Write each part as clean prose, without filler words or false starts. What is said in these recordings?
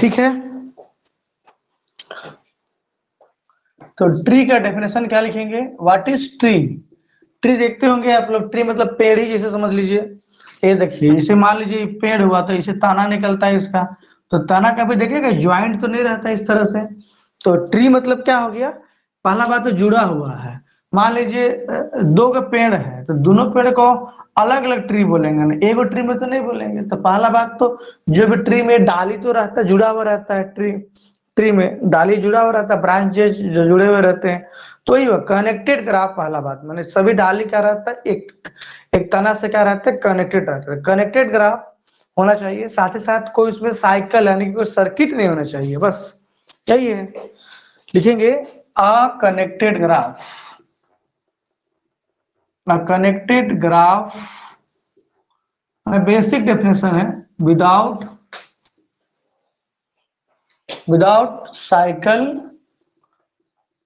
ठीक है। तो ट्री का डेफिनेशन क्या लिखेंगे, व्हाट इज ट्री। ट्री देखते होंगे आप लोग, ट्री मतलब पेड़ ही जैसे समझ लीजिए। ये देखिए, इसे मान लीजिए पेड़ हुआ तो इसे तना निकलता है इसका, तो तना कभी देखिएगा ज्वाइंट तो नहीं रहता इस तरह से। तो ट्री मतलब क्या हो गया, पहला बात तो जुड़ा हुआ है। मान लीजिए दो का पेड़ है तो दोनों पेड़ को अलग अलग ट्री बोलेंगे ना, एगो ट्री में तो नहीं बोलेंगे। तो पहला बात तो जो भी ट्री में डाली तो रहता है, जुड़ा हुआ रहता है, ट्री ट्री में डाली जुड़ा हुआ रहता है, ब्रांचेस जो जुड़े हुए रहते हैं। तो ये कनेक्टेड ग्राफ, पहला बात मैंने सभी डाली क्या रहता है, एक तना से क्या रहता है, कनेक्टेड रहता है। कनेक्टेड ग्राफ होना चाहिए, साथ ही साथ कोई उसमें साइकिल यानी कि कोई सर्किट नहीं होना चाहिए, बस यही है। लिखेंगे a connected graph, connected graph basic definition है, विदाउट साइकिल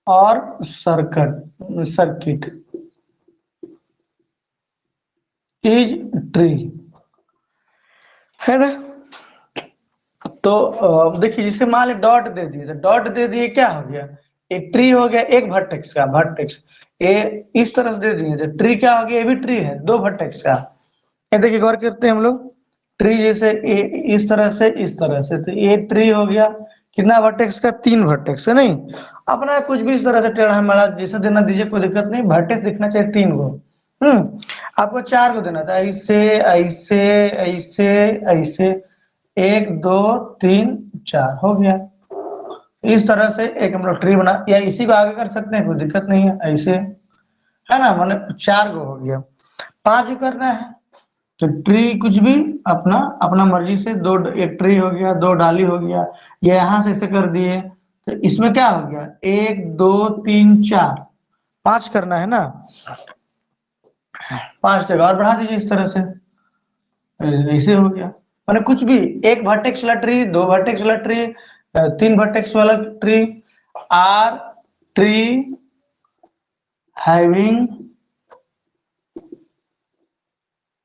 और सर्किट इज ट्री, है ना। तो देखिए, जिसे मान ली डॉट दे दिए, तो डॉट दे दिए क्या हो गया, एक ट्री हो गया, एक वर्टेक्स का, वर्टेक्स ए इस तरह से दे दिए तो ट्री क्या हो गया, ये भी ट्री है, दो वर्टेक्स का। ये देखिए गौर करते हैं हम लोग, ट्री जैसे ए इस तरह से इस तरह से, तो ये ट्री हो गया कितना वर्टेक्स का, तीन वर्टेक्स है नहीं। अपना कुछ भी इस तरह से टेढ़ा मेढ़ा जैसे देना दीजिए, कोई दिक्कत नहीं, वर्टेक्स दिखना चाहिए तीन गो। आपको चार को देना था, ऐसे ऐसे ऐसे ऐसे, एक दो तीन चार हो गया। इस तरह से एक हम लोग ट्री बना, या इसी को आगे कर सकते हैं, कोई दिक्कत नहीं है, ऐसे है ना, माने चार गो हो गया। पांच करना है तो ट्री कुछ भी अपना अपना मर्जी से, दो एक ट्री हो गया, दो डाली हो गया, ये यहां से ऐसे कर दिए, तो इसमें क्या हो गया, एक दो तीन चार, पांच करना है ना, पांच जगह और बढ़ा दीजिए इस तरह से, ऐसे हो गया। मैंने कुछ भी, एक वर्टेक्स वाला ट्री, दो वर्टेक्स वाला ट्री, तीन वर्टेक्स वाला ट्री, आर ट्री हैविंग,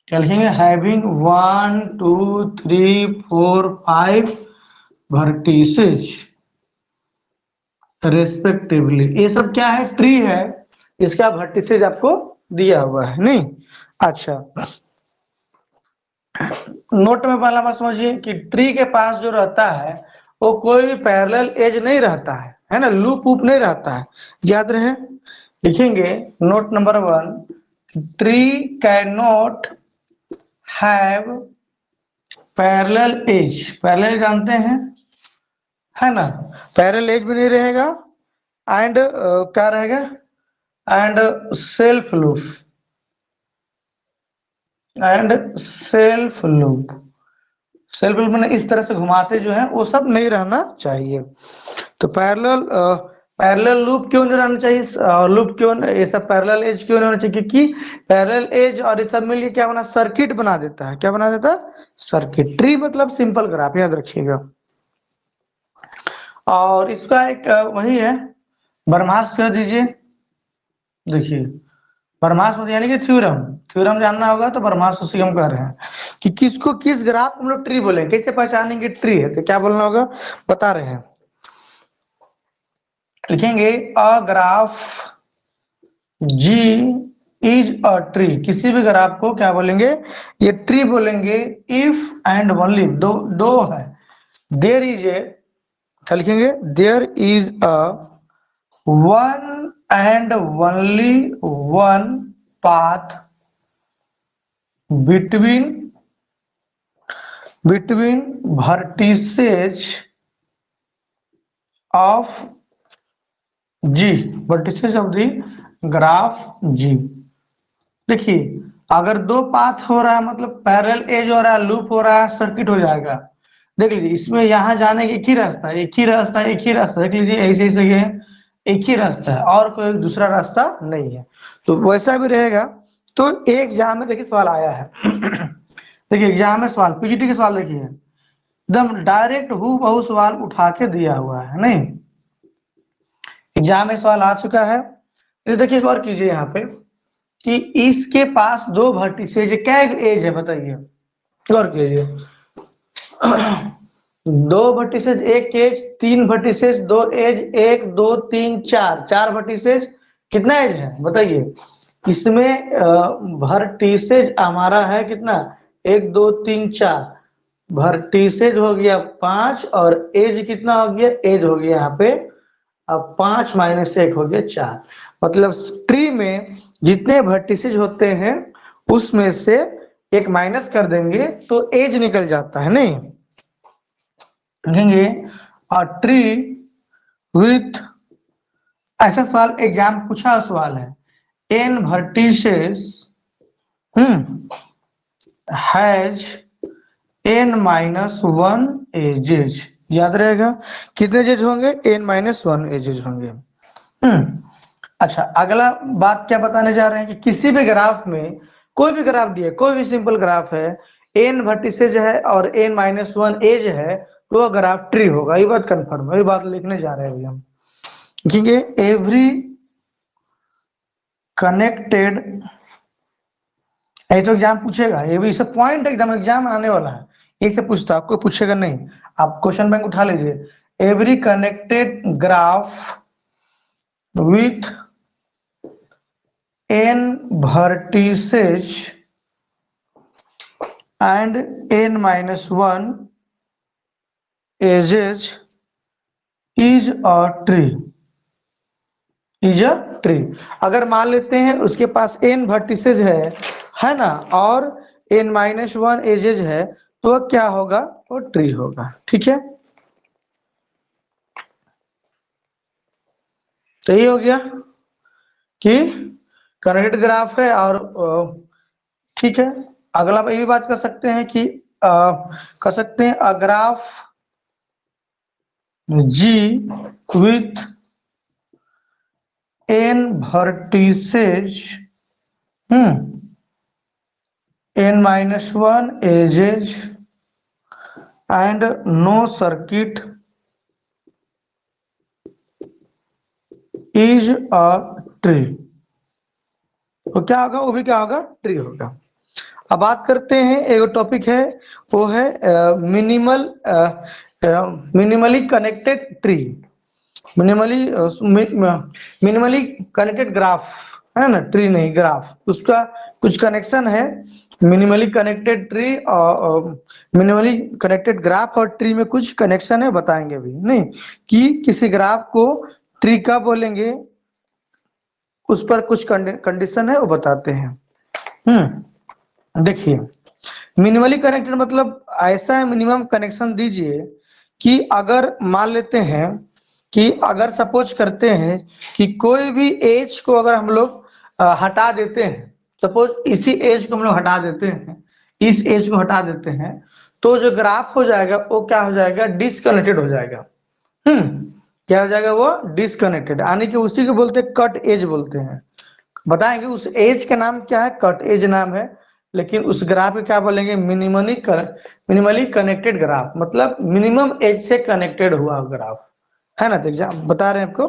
क्या लिखेंगे, हैविंग 1 2 3 4 5 वर्टिसेज रेस्पेक्टिवली। ये सब क्या है, ट्री है, इसका वर्टिसेज आपको दिया हुआ है नहीं। अच्छा, नोट में पहला बात समझिए कि ट्री के पास जो रहता है वो कोई भी पैरेलल एज नहीं रहता है ना, लूप वूप नहीं रहता है, याद रहे। लिखेंगे note number 1, tree can not have parallel edge, parallel जानते हैं है ना, पैरेलल एज भी नहीं रहेगा, एंड क्या रहेगा, and self loop, and self loop, self loop मैंने इस तरह से घुमाते जो है वो सब नहीं रहना चाहिए। तो पैरेलल लूप क्यों नहीं रहना चाहिए, लूप क्यों, ये सब पैरेलल एज क्यों नहीं होना चाहिए, क्योंकि पैरेलल एज और ये सब मिलके क्या बना, सर्किट बना देता है, क्या बना देता है, सर्किट। ट्री मतलब सिंपल ग्राफ, याद रखिएगा। और इसका एक वही है, बरमास कर दीजिए। देखिए बरमास मतलब यानी कि थ्योरम, थ्योरम जानना होगा तो बरमास उसी हम कह रहे हैं कि किसको किस ग्राफ हम लोग ट्री बोले, कैसे पहचानेंगे ट्री है, तो क्या बोलना होगा बता रहे हैं। लिखेंगे a graph ji is a tree, किसी भी ग्राफ को क्या बोलेंगे, ये ट्री बोलेंगे, इफ एंड ओनली, दो है, देयर इज ए, क्या लिखेंगे, there is a one and only one path between vertices of G, vertices of the graph G। देखिए अगर दो पाथ हो रहा है मतलब पैरेलल एज हो रहा है, लूप हो रहा है, सर्किट हो जाएगा। देख लीजिए इसमें यहाँ जाने की एक ही रास्ता है, एक ही रास्ता है, एक ही रास्ता, देख लीजिए ऐसे ऐसे ये एक ही रास्ता है और कोई दूसरा रास्ता नहीं है। तो वैसा भी रहेगा। तो एक एग्जाम में देखिए सवाल आया है देखिए एग्जाम में सवाल, पीजीटी के सवाल देखिए, एकदम डायरेक्ट हु बहु सवाल उठा के दिया हुआ है नहीं, एग्जाम में सवाल आ चुका है। तो देखिए गौर कीजिए यहाँ पे कि इसके पास दो वर्टिसेज, क्या एज है बताइए, गौर कीजिए दो वर्टिसेज एक एज, तीन वर्टिसेज दो एज, एक दो तीन चार, चार वर्टिसेज कितना एज है बताइए। इसमें वर्टिसेज हमारा है कितना, एक दो तीन चार, वर्टिसेज हो गया पांच और एज कितना हो गया, एज हो गया यहाँ पे अब पांच माइनस एक हो गया चार। मतलब ट्री में जितने वर्टिसेज होते हैं उसमें से एक माइनस कर देंगे तो एज निकल जाता है नहीं। लिखेंगे अ ट्री विथ, ऐसा सवाल एग्जाम पूछा सवाल है, n vertices has n minus one edges, याद रहेगा कितने एजेज होंगे, एन माइनस वन एजेज होंगे। अच्छा अगला बात क्या बताने जा रहे हैं कि किसी भी ग्राफ में, कोई भी ग्राफ दिए, कोई भी सिंपल ग्राफ है, एन वर्टिसेज है और एन माइनस वन एज है तो वह ग्राफ ट्री होगा, ये बात कंफर्म है, ये बात लिखने जा रहे हैं अभी हम। लिखेंगे एवरी कनेक्टेड, ऐसे एग्जाम पूछेगा, ये भी सब पॉइंट एकदम एग्जाम आने वाला है, ये से पूछता, आपको पूछेगा नहीं, आप क्वेश्चन बैंक उठा लीजिए। Every connected graph with n vertices and n minus 1 edges is a tree, is a tree. अगर मान लेते हैं उसके पास n वर्टिसेज है ना, और n माइनस वन एजेज है तो वह क्या होगा, वो ट्री होगा। ठीक है, सही हो गया कि कनेक्टेड ग्राफ है और ठीक है। अगला ये भी बात कर सकते हैं कि कर सकते हैं a graph G with n vertices, n minus one edges and no circuit is a tree, तो क्या होगा, वो भी क्या होगा, ट्री होगा। अब बात करते हैं, एक टॉपिक है वो है minimally connected tree, minimally minimally connected graph, है ना, ट्री नहीं ग्राफ, उसका कुछ कनेक्शन है। मिनिमली कनेक्टेड ट्री और मिनिमली कनेक्टेड ग्राफ और ट्री में कुछ कनेक्शन है, बताएंगे अभी नहीं कि किसी ग्राफ को ट्री कब बोलेंगे, उस पर कुछ कंडीशन है वो बताते हैं। देखिए मिनिमली कनेक्टेड मतलब ऐसा है, मिनिमम कनेक्शन दीजिए कि अगर मान लेते हैं कि अगर सपोज करते हैं कि कोई भी एज को अगर हम लोग हटा देते हैं, सपोज इसी एज को हम लोग हटा देते हैं, इस एज को हटा देते हैं, तो जो ग्राफ हो जाएगा वो क्या हो जाएगा, डिसकनेक्टेड हो जाएगा। क्या हो जाएगा, वो डिसकनेक्टेड, यानी कि उसी को बोलते हैं कट एज बोलते हैं। बताएंगे उस एज का नाम क्या है, कट एज नाम है, लेकिन उस ग्राफ को क्या बोलेंगे, मिनिमली कनेक्टेड ग्राफ, मतलब मिनिमम एज से कनेक्टेड हुआ ग्राफ, है ना। तो एग्जाम बता रहे हैं आपको,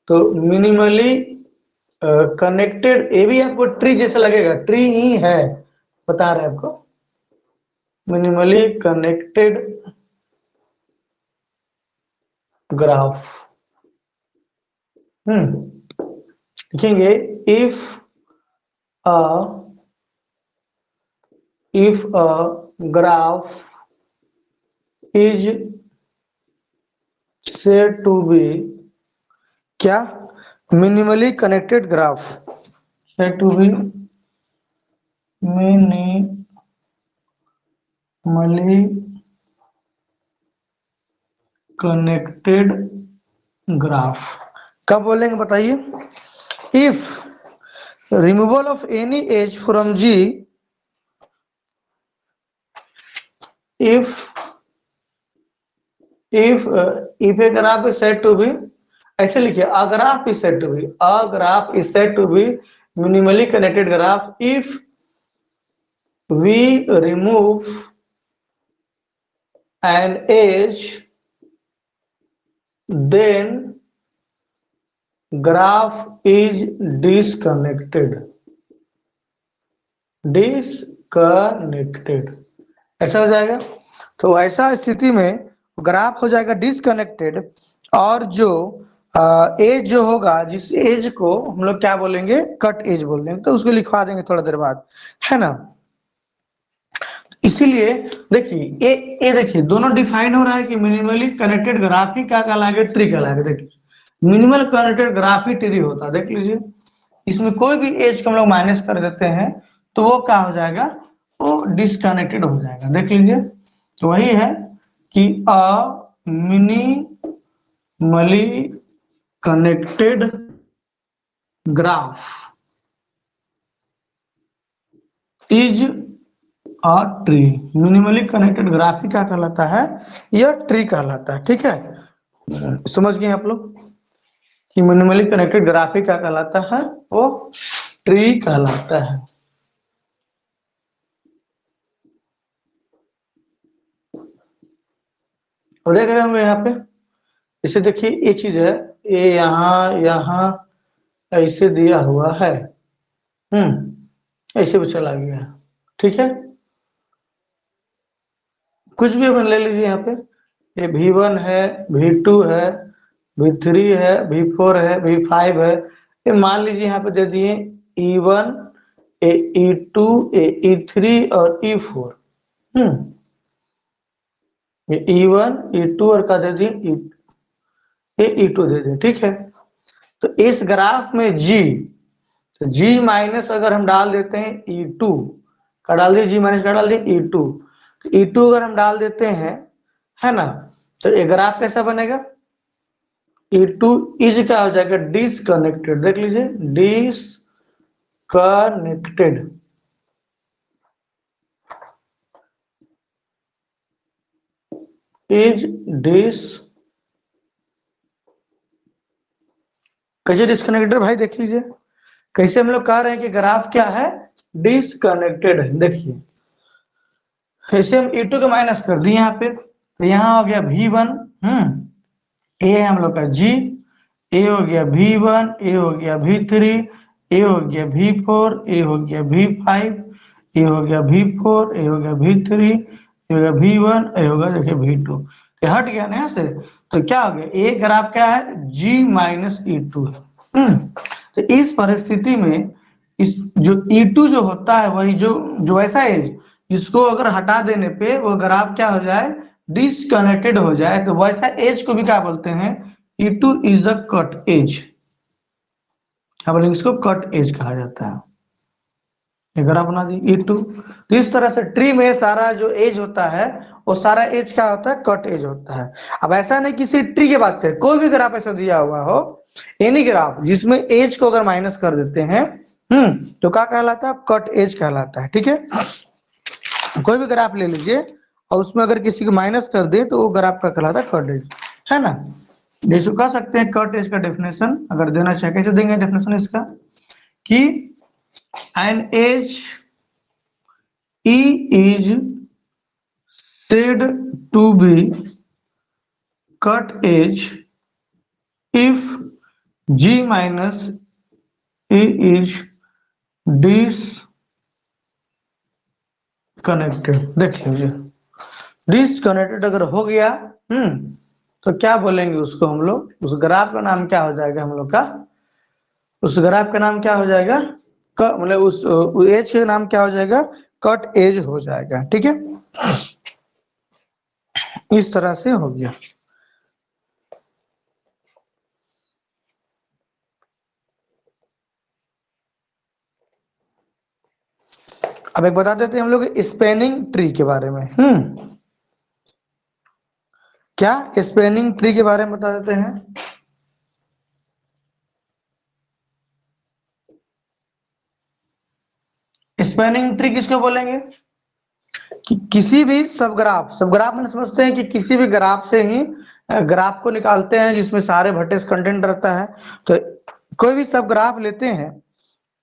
तो मिनिमली कनेक्टेड, ये भी आपको ट्री जैसा लगेगा, ट्री ही है, बता रहे हैं आपको, मिनिमली कनेक्टेड ग्राफ। लिखेंगे if a graph is said to be क्या, minimally connected graph, said to be minimally connected graph कब बोलेंगे बताइए, if removal of any as from G, if if a graph is said to be, ऐसे लिखिए a graph is said to be, a graph is said to be minimally connected graph if we remove an edge, then graph is disconnected। Disconnected, ऐसा हो जाएगा। तो ऐसा स्थिति में graph हो जाएगा डिसकनेक्टेड, और जो एज जो होगा, जिस एज को हम लोग क्या बोलेंगे, कट एज बोल देंगे, तो उसको लिखवा देंगे थोड़ा देर बाद, है ना। इसीलिए देखिए ये देखिए दोनों डिफाइन हो रहा है कि मिनिमली कनेक्टेड ग्राफ ही क्या कहलाएगा, ट्री कहलाएगा। देखिए मिनिमल कनेक्टेड ग्राफ ही ट्री होता है, देख लीजिए। इसमें कोई भी एज को हम लोग माइनस कर देते हैं तो वो क्या हो जाएगा, वो डिसकनेक्टेड हो जाएगा, देख लीजिए। तो वही है कि a minimally connected graph is a tree. Minimally connected graph ही क्या कहलाता है, यह ट्री कहलाता है, ठीक है। समझ गए आप लोग कि मिनिमली कनेक्टेड ग्राफ ही क्या कहलाता है, वो ट्री कहलाता है। और देख रहे होंगे यहाँ पे, इसे देखिए ये चीज है, ये यहाँ यहाँ ऐसे दिया हुआ है, ऐसे भी चला गया, ठीक है। कुछ भी अपन ले लीजिए यहाँ पे, ये V1 है, V2 है, V3 है, V4 है, V5 है। ये मान लीजिए यहाँ पे दे दिए E1, E2, E3 और E4। ये E1, E2 और क्या दे दिए, ये E2 दे दिए, ठीक है। तो इस ग्राफ में G, तो G माइनस अगर हम डाल देते हैं E2 का, डाल दिए G माइनस का, डाल दिए E2, तो E2 अगर हम डाल देते हैं, है ना, तो ये ग्राफ कैसा बनेगा, E2 इज क्या हो जाएगा, डिसकनेक्टेड, देख लीजिए डिसकनेक्टेड, इज डिस, कैसे डिसकनेक्टेड भाई, देख लीजिए कैसे हम लोग कह रहे हैं कि ग्राफ क्या है, डिसकनेक्टेड है। देखिए ऐसे हम E2 को माइनस कर दिए यहाँ पे, तो यहाँ हो गया V1, ए है हम लोग का G, ए हो गया V1, ए हो गया V3, ए हो गया V4, ए हो गया V5, ए हो गया V4, ए हो गया V3, ए हो गया V1, ए होगा देखिए V2। तो हट गया ना यहाँ से, तो क्या हो गया, ए ग्राफ क्या है, G माइनस E2 है। तो इस परिस्थिति में इस जो E2 जो होता है, वही जो जो ऐसा एज, इसको अगर हटा देने पे वो ग्राफ क्या हो जाए, डिसकनेक्टेड हो जाए, तो वैसा एज को भी क्या बोलते हैं, E2 is a cut as, क्या बोलेंगे इसको, कट एज कहा जाता है। ये ग्राफ बना दी E2। तो इस तरह से ट्री में सारा जो एज होता है, वो सारा एज क्या होता है, कट एज होता है। अब ऐसा नहीं किसी ट्री की बात करें, कोई भी ग्राफ ऐसा दिया हुआ हो, एनी ग्राफ जिसमें एज को अगर माइनस कर देते हैं, तो क्या कहलाता है, कट एज कहलाता है, ठीक है। कोई भी ग्राफ ले लीजिए और उसमें अगर किसी को माइनस कर दे तो वो ग्राफ का कहलाता है कट एज, है ना। जैसे कह सकते हैं कट एज का डेफिनेशन अगर देना चाहे, कैसे देंगे डेफिनेशन इसका, कि an edge E is said to be cut edge if G minus E is disconnected। देख लीजिए डिसकनेक्टेड अगर हो गया, तो क्या बोलेंगे उसको हम लोग, उस ग्राफ का नाम क्या हो जाएगा हम लोग का, उस ग्राफ का नाम क्या हो जाएगा, मतलब उस एज का नाम क्या हो जाएगा, कट एज हो जाएगा, ठीक है। इस तरह से हो गया। अब एक बता देते हैं हम लोग स्पेनिंग ट्री के बारे में, क्या स्पेनिंग ट्री के बारे में बता देते हैं। स्पेनिंग ट्री किसको बोलेंगे, कि किसी भी सब ग्राफ में समझते हैं कि किसी भी ग्राफ से ही ग्राफ को निकालते हैं जिसमें सारे वर्टेक्स कंटेंट रहता है। तो कोई भी सब ग्राफ लेते हैं,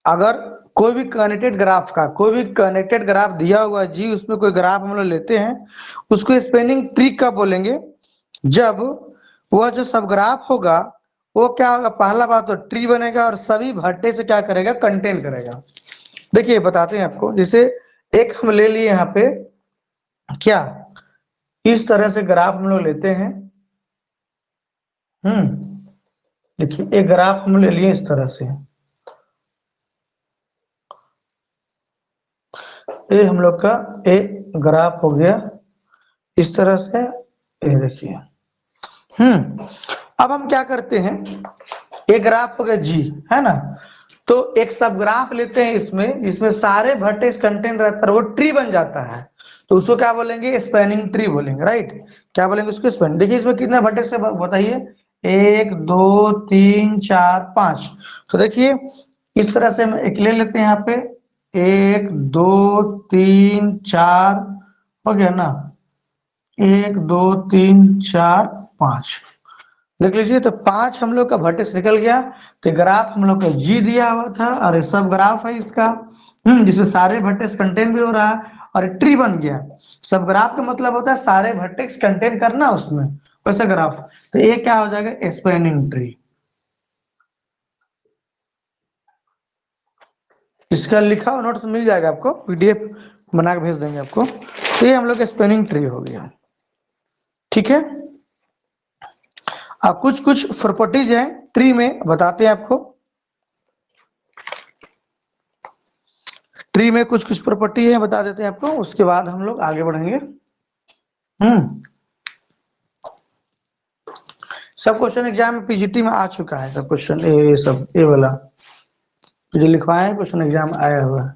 अगर कोई भी कनेक्टेड ग्राफ का, कोई भी कनेक्टेड ग्राफ दिया हुआ जी, उसमें कोई ग्राफ हम लोग लेते हैं, उसको स्पेनिंग ट्री कब बोलेंगे, जब वह जो सब ग्राफ होगा वो क्या होगा, पहला बात तो ट्री बनेगा और सभी भट्टे से क्या करेगा, कंटेन करेगा। देखिए बताते हैं आपको, जैसे एक हम ले लिए यहाँ पे क्या, इस तरह से ग्राफ हम लोग लेते हैं। देखिए एक ग्राफ हम ले लिए इस तरह से, ये हम लोग का एक ग्राफ हो गया इस तरह से, ये देखिए। अब हम क्या करते हैं, एक ग्राफ हो गया जी, है ना, तो एक सब ग्राफ लेते हैं इसमें, जिसमें सारे वर्टेक्स कंटेंट रहता है, वो ट्री बन जाता है, तो उसको क्या बोलेंगे, स्पैनिंग ट्री बोलेंगे, राइट। क्या बोलेंगे उसको, स्पैनिंग। देखिए इसमें कितना वर्टेक्स है बताइए, 1 2 3 4 5। तो देखिए इस तरह से हम एक ले लेते हैं यहाँ पे, 1 2 3 4, हो गया ना, 1 2 3 4 5, देख लीजिए। तो 5 हम लोग का वर्टेक्स निकल गया। तो ग्राफ हम लोग का जी दिया हुआ था, और ये सब ग्राफ है इसका, जिसमें सारे वर्टेक्स कंटेन भी हो रहा है, और ट्री बन गया। सब ग्राफ का मतलब होता है सारे वर्टेक्स कंटेन करना उसमें, वैसा ग्राफ। तो ये क्या हो जाएगा, स्पैनिंग ट्री। इसका लिखा हुआ नोट्स मिल जाएगा आपको, पीडीएफ बना के भेज देंगे आपको। तो ये हम लोग का स्पैनिंग ट्री हो गया, ठीक है। अब कुछ कुछ प्रॉपर्टीज हैं ट्री में, बताते हैं आपको। ट्री में कुछ कुछ प्रॉपर्टी है, बता देते हैं आपको, उसके बाद हम लोग आगे बढ़ेंगे। सब क्वेश्चन एग्जाम में पीजीटी में आ चुका है, सब क्वेश्चन, ये सब ये वाला जो लिखवाए क्वेश्चन एग्जाम आया हुआ है।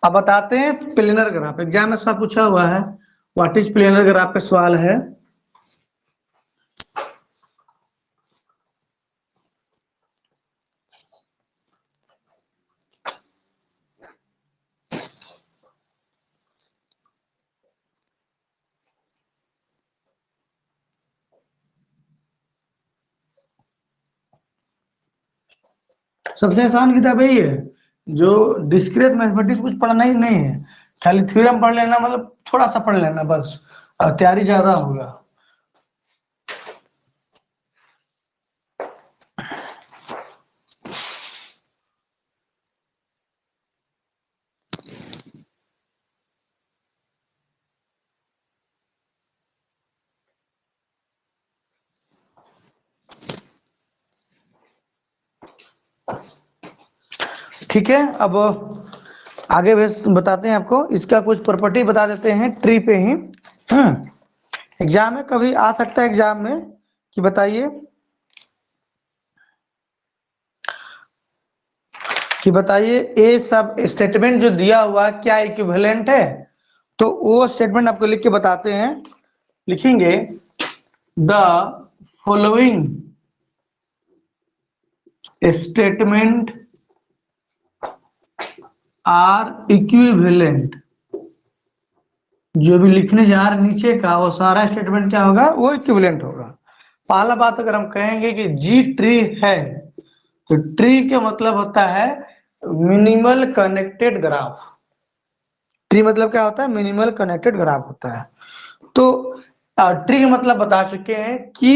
अब बताते हैं प्लेनर ग्राफ, एग्जाम में सब पूछा हुआ है, व्हाट इज प्लेनर ग्राफ पे सवाल है। सबसे आसान किताब यही है, जो डिस्क्रीट मैथमेटिक्स कुछ पढ़ना ही नहीं है, खाली थ्योरम पढ़ लेना, मतलब थोड़ा सा पढ़ लेना बस, और तैयारी ज्यादा होगा। ठीक है, अब आगे बताते हैं आपको, इसका कुछ प्रॉपर्टी बता देते हैं ट्री पे ही। एग्जाम में कभी आ सकता है, एग्जाम में कि बताइए, कि बताइए ये सब स्टेटमेंट जो दिया हुआ क्या इक्विवेलेंट है, तो वो स्टेटमेंट आपको लिख के बताते हैं। लिखेंगे the following statement are equivalent, जो भी लिखने जा रहे नीचे का वो सारा स्टेटमेंट क्या होगा, वो इक्विवेलेंट होगा। पहला बात, अगर हम कहेंगे कि जी ट्री है, तो ट्री का मतलब होता है मिनिमल कनेक्टेड ग्राफ। ट्री मतलब क्या होता है, मिनिमल कनेक्टेड ग्राफ होता है। तो ट्री का मतलब बता चुके हैं कि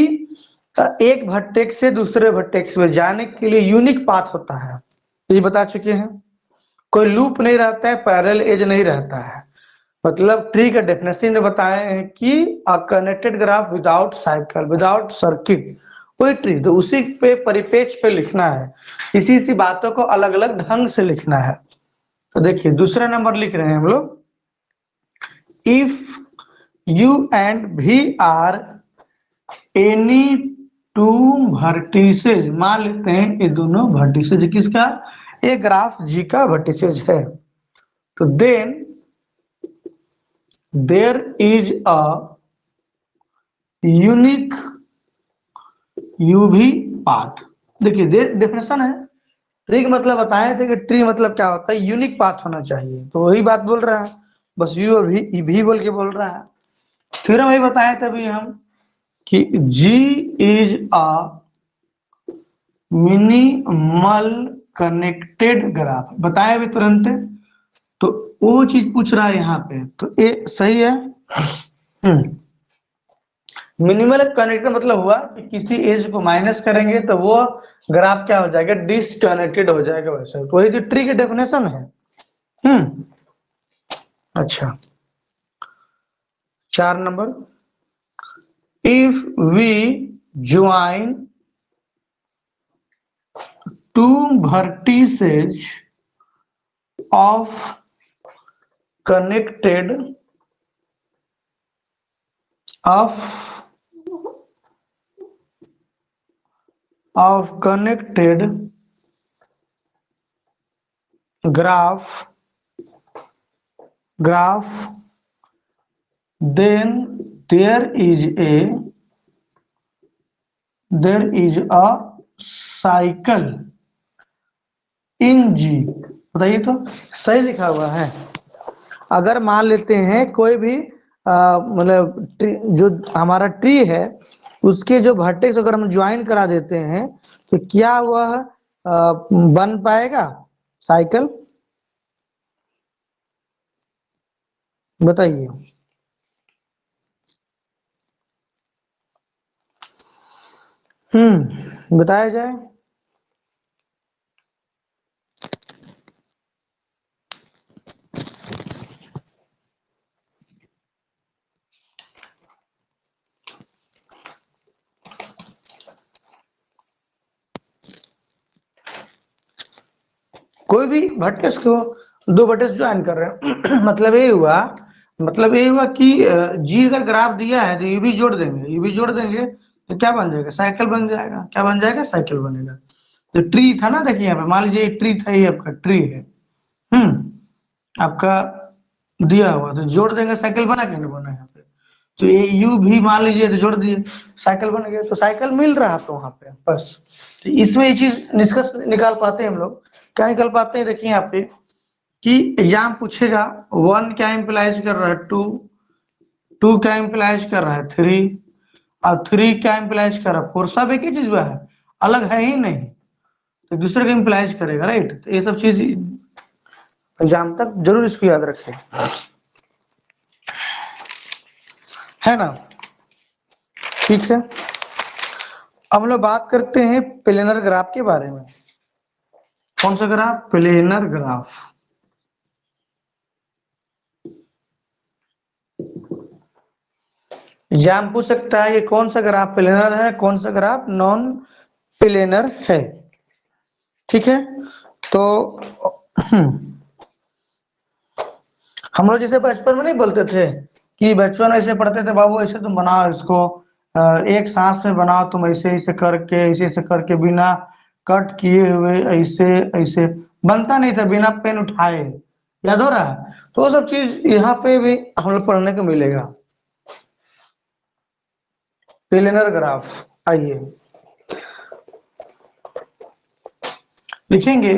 एक वर्टेक्स से दूसरे वर्टेक्स में जाने के लिए यूनिक पाथ होता है, ये बता चुके हैं। कोई लूप नहीं रहता है, पैरेलल एज नहीं रहता है। मतलब ट्री का डेफिनेशन में बताए हैं कि a connected graph without cycle, without circuit, कोई ट्री। तो उसी पे परिपेक्ष पे लिखना है, इसी इसी बातों को अलग अलग ढंग से लिखना है। तो देखिए दूसरा नंबर लिख रहे हैं हम लोग, इफ यू एंड भी आर एनी टू वर्टिसेज, मान लेते हैं ये दोनों वर्टिसेज किसका, ये ग्राफ जी का वर्टिसेज है, तो then there is a unique UV path. देखिए डेफिनेशन है, ट्री का मतलब बताए थे कि ट्री मतलब क्या होता है, यूनिक पाथ होना चाहिए, तो वही बात बोल रहा है, बस यू और भी बोल के बोल रहा है। फिर हम वही बताए थे अभी हम कि G is a minimal connected graph, बताया अभी तुरंत। तो वो चीज पूछ रहा है यहाँ पे, तो ये सही है। मिनिमल कनेक्टेड मतलब हुआ कि किसी एज को माइनस करेंगे तो वो ग्राफ क्या हो जाएगा, डिसकनेक्टेड हो जाएगा, वैसे तो वही तो ट्री की डेफिनेशन है। अच्छा 4 number, if we join two vertices of connected of connected graph, then there is a cycle इन जी। बताइए तो सही लिखा हुआ है। अगर मान लेते हैं कोई भी मतलब जो हमारा ट्री है उसके जो वर्टेक्स अगर हम ज्वाइन करा देते हैं तो क्या वह बन पाएगा साइकिल? बताइए। बताया जाए। कोई भी वर्टेक्स को दो वर्टेक्स ज्वाइन कर रहे हैं मतलब ये हुआ कि जी अगर ग्राफ दिया है तो ये भी जोड़ देंगे, ये भी जोड़ देंगे तो क्या बन जाएगा? साइकिल बन जाएगा। क्या बन जाएगा? साइकिल बनेगा। तो ट्री था ना, देखिए यहाँ पे मान लीजिए ट्री था, ये आपका ट्री है, आपका दिया हुआ तो जोड़ देंगे, साइकिल बना के नहीं बना यहाँ पे। तो ये यू भी मान लीजिए तो जोड़ दिए, साइकिल बन गया। तो साइकिल मिल रहा है आपको वहां पे बस। तो इसमें ये चीज निष्कर्ष निकाल पाते हैं हम लोग। क्या निकाल पाते हैं? देखिए यहाँ पे कि एग्जाम पूछेगा 1 क्या इम्प्लाइज कर रहा है 2, 2 क्या इम्प्लाइज कर रहा है 3 और 3 क्या इम्प्लाइज कर रहा है 4। सब एक ही चीज हुआ है, अलग है ही नहीं, तो दूसरे को इम्प्लाइज करेगा, राइट। तो ये सब चीज एग्जाम तक जरूर इसको याद रखें, है ना? ठीक है, अब हम लोग बात करते हैं प्लेनर ग्राफ के बारे में। कौन सा ग्राफ? Planar graph. एग्जाम पूछ सकता है कि कौन सा ग्राफ प्लेनर है, कौन सा ग्राफ नॉन प्लेनर है। ठीक है, तो हम लोग जैसे बचपन में नहीं बोलते थे कि बचपन में ऐसे पढ़ते थे, बाबू ऐसे तुम बनाओ इसको, एक सांस में बनाओ तुम, ऐसे ऐसे करके, ऐसे ऐसे करके, बिना कट किए हुए, ऐसे ऐसे बनता नहीं था, बिना पेन उठाए। याद हो रहा है? तो वो सब चीज यहाँ पे भी हम लोग पढ़ने को मिलेगा। प्लेनर ग्राफ, आइए लिखेंगे।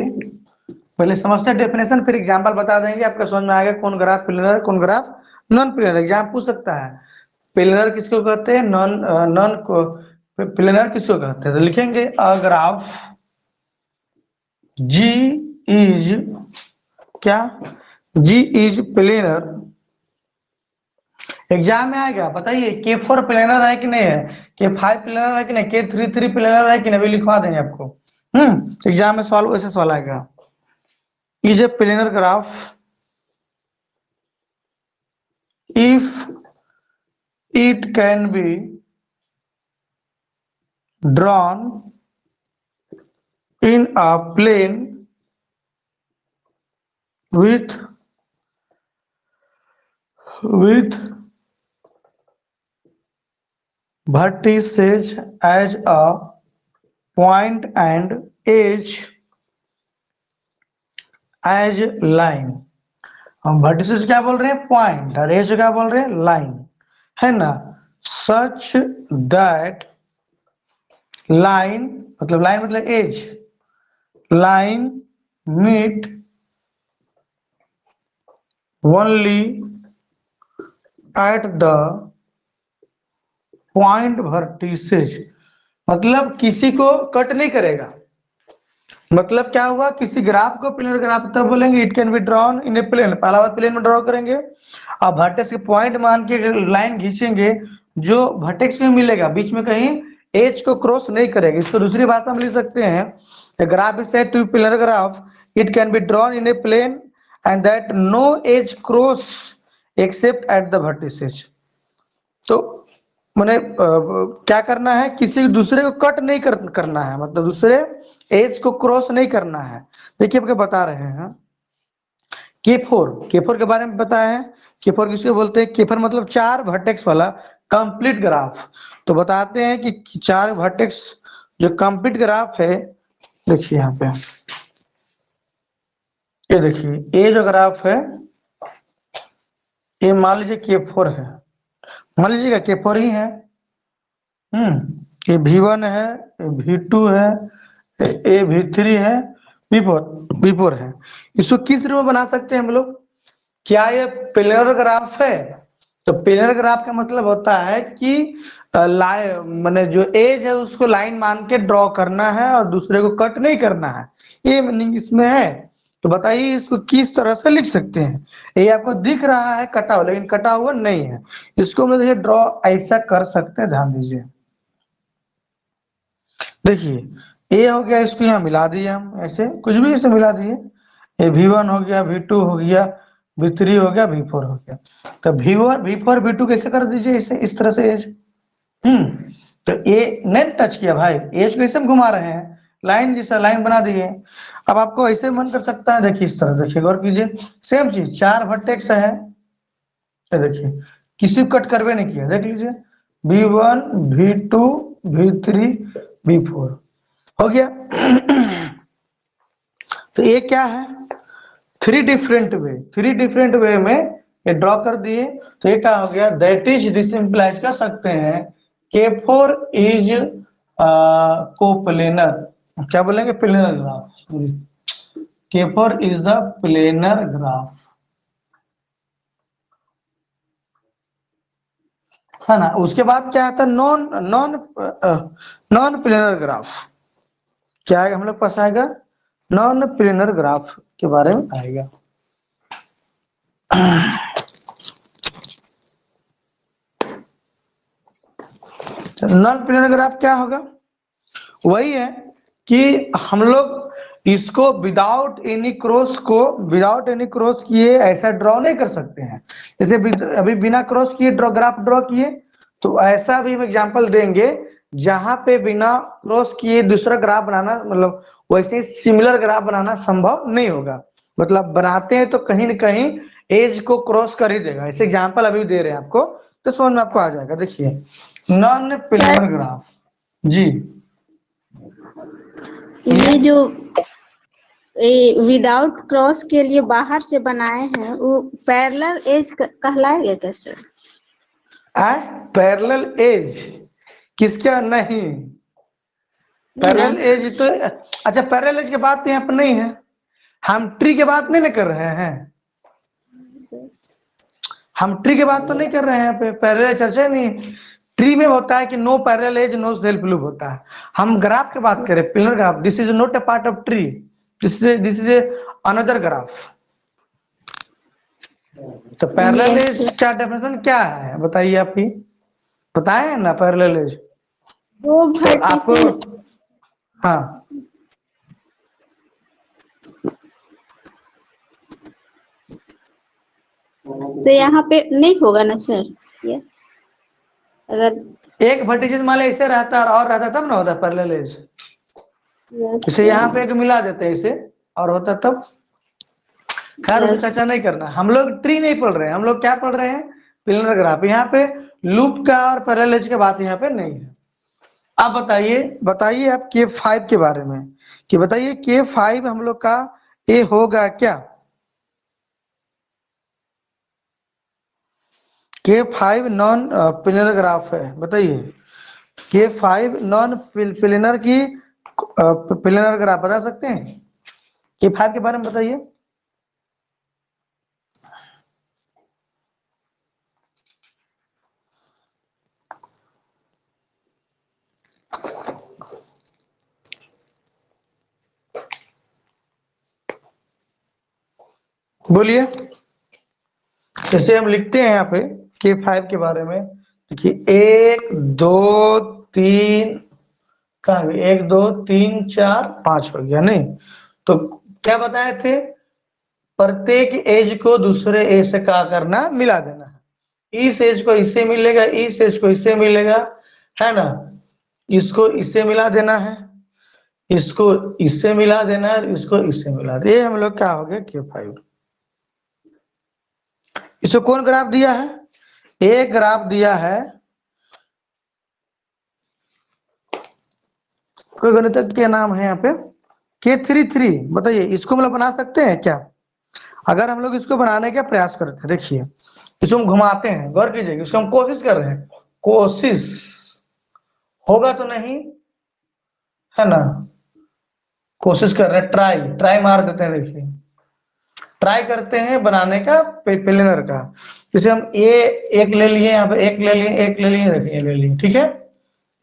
पहले समझते हैं डेफिनेशन, फिर एग्जांपल बता देंगे, आपका समझ में आएगा कौन ग्राफ प्लेनर है, कौन ग्राफ नॉन प्लेनर। एग्जाम पूछ सकता है प्लेनर किसको कहते हैं, नॉन नॉन को प्लेनर किसको कहते हैं। तो लिखेंगे अ ग्राफ जी इज क्या? जी इज प्लेनर। एग्जाम में आएगा, बताइए K4 प्लेनर है कि नहीं है, K5 प्लेनर है कि नहीं, K3 प्लेनर है कि नहीं, अभी लिखवा देंगे आपको। एग्जाम में सवाल वैसे सवाल आएगा। Is a planar graph if it can be drawn in a plane with vertices as a point and edge as line। हम vertices क्या बोल रहे हैं? पॉइंट। और एज क्या बोल रहे हैं? लाइन, है ना? सच दैट लाइन मतलब edge, line meet only at the point vertices, मतलब किसी को कट नहीं करेगा। मतलब क्या हुआ? किसी ग्राफ को प्लेनर ग्राफ तब बोलेंगे it can be drawn in a plane, पहला बार प्लेन में ड्रॉ करेंगे। अब वर्टेक्स के पॉइंट मान के लाइन खींचेंगे, जो वर्टेक्स में मिलेगा बीच में कहीं एज को क्रॉस नहीं करेगा। इसको दूसरी भाषा में लिख सकते हैं, graph is said to planar graph, it can be drawn in a plane and that no edge cross except at the vertices. तो मैंने क्या करना है, किसी दूसरे को कट नहीं करना है, मतलब दूसरे एज को क्रॉस नहीं करना है। देखिए आपको बता रहे हैं के फोर के बारे में पता है। के4 किसको बोलते हैं? के4 मतलब 4 वर्टेक्स वाला कंप्लीट ग्राफ। तो बताते हैं कि 4 वर्टेक्स जो कंप्लीट ग्राफ है, देखिए यहाँ पे, ये देखिए ये जो ग्राफ है, ये मान लीजिए के4 है, मान लीजिएगा के4 ही है। ये V1 है, V2 है, ये V3 है, V4 है। इसको किस रूप में बना सकते हैं हम लोग? क्या ये प्लेनर ग्राफ है? तो प्लेनर ग्राफ का मतलब होता है कि लाइन, मैंने जो एज है उसको लाइन मान के ड्रॉ करना है और दूसरे को कट नहीं करना है, ये मीनिंग इसमें है। तो बताइए इसको किस तरह से लिख सकते हैं? ये आपको दिख रहा है कटा हुआ, लेकिन कटा हुआ नहीं है। इसको हम लोग ड्रॉ ऐसा कर सकते हैं, ध्यान दीजिए। देखिए ए हो गया, इसको यहाँ मिला दिए हम, ऐसे कुछ भी ऐसे मिला दिए। ये V1 हो गया, V2 हो गया, V3 हो गया, V4 हो गया। तो V4 V2 कैसे कर दीजिए इसे, इस तरह से एज। तो ए नहीं टच किया भाई, एज को ऐसे हम घुमा रहे हैं, लाइन जैसा लाइन बना दिए। अब आपको ऐसे मन कर सकता है, देखिए इस तरह, देखिए गौर कीजिए, सेम चीज 4 वर्टेक्स है। देखिए किसी को कट करवे नहीं किया, देख लीजिए V1 V2 V3 V4 हो गया। तो ये क्या है? थ्री डिफरेंट वे में ये ड्रॉ कर दिए। तो ये क्या हो गया? दैट इज दिस इंप्लाइज कर सकते हैं के4 इज कोप्लेनर। क्या बोलेंगे? प्लेनर ग्राफ, सॉरी, के4 इज द प्लेनर ग्राफ, है ना। उसके बाद क्या आता है? Non non non planar graph. क्या आएगा हम लोग पास? आएगा नॉन प्लेनर ग्राफ के बारे में आएगा। नॉन प्लेनर ग्राफ क्या होगा? वही है कि हम लोग इसको विदाउट एनी क्रॉस किए ऐसा ड्रॉ नहीं कर सकते हैं। जैसे अभी बिना क्रॉस किए ग्राफ ड्रॉ किए, तो ऐसा भी हम एग्जांपल देंगे जहां पे बिना क्रॉस किए दूसरा ग्राफ बनाना, मतलब वैसे सिमिलर ग्राफ बनाना संभव नहीं होगा। मतलब बनाते हैं तो कहीं न कहीं एज को क्रॉस कर ही देगा। ऐसे एग्जांपल अभी दे रहे हैं आपको, तो समझ में आपको आ जाएगा। देखिए नॉन प्लेनर ग्राफ जी, ये जो विदाउट क्रॉस के लिए बाहर से बनाए हैं वो पैरेलल एज कहलाएगा क्या सर? पैरेलल एज किसका? नहीं, पैरेलल एज तो, अच्छा पैरेलल एज की बात तो यहाँ पर नहीं है, हम ट्री के बात नहीं ना कर रहे हैं, हम ट्री के बात तो नहीं कर रहे हैं। यहाँ पे पैरेलल चर्चा नहीं। ट्री में होता है कि no parallel edge no self loop होता है। हम ग्राफ की बात करें, planar graph, this is not a part of tree, this is another graph. तो पैरेलल एज का डेफिनेशन क्या है बताइए? आप ही बताए ना पैरेलल एज। दो तो आपको, हाँ तो यहाँ पे नहीं होगा ना सर ये? अगर एक वर्टिसेस मान ऐसे रहता और रहता तब ना होता पैरेलल एज। इसे यहाँ पे एक मिला देते हैं इसे और होता तब। खैर उसे चर्चा नहीं करना, हम लोग ट्री नहीं पढ़ रहे हैं, हम लोग क्या पढ़ रहे हैं? Planar graph. यहाँ पे लूप का और पैरेलल एज की बात यहाँ पे नहीं है। आप बताइए आप के5 के बारे में, कि बताइए के5 हम लोग का ये होगा क्या? के5 नॉन प्लेनर ग्राफ है, बताइए के5 नॉन प्लेनर की प्लेनर ग्राफ बता सकते हैं? के5 के बारे में बताइए। बोलिए। जैसे हम लिखते हैं यहाँ पे के5 के बारे में, देखिए 1 2 3, कहा 1 2 3 4 5 हो गया नहीं? तो क्या बताए थे? प्रत्येक एज को दूसरे एज से क्या करना, मिला देना है। इस एज को इससे मिलेगा, इस एज को इससे मिलेगा, है ना। इसको इससे मिला देना है, इसको इससे मिला देना है, इसको इससे मिला देना। ये हम लोग क्या हो गया, K5। इसको कौन ग्राफ दिया है, एक ग्राफ दिया है कोई गणितज्ञ के नाम है यहाँ पे K33। बताइए इसको मतलब बना सकते हैं क्या? अगर हम लोग इसको बनाने का प्रयास करते हैं, देखिए इसको हम घुमाते हैं, गौर कीजिएगा, इसको हम कोशिश कर रहे हैं, कोशिश होगा तो नहीं, है ना, कोशिश कर रहे हैं, ट्राई ट्राई मार देते हैं। देखिए ट्राई करते हैं बनाने का प्लेनर का। जैसे हम ए एक ले लिए, यहाँ पे एक ले लिए, एक ले लिए, देखिए ए ले लिए, ठीक है,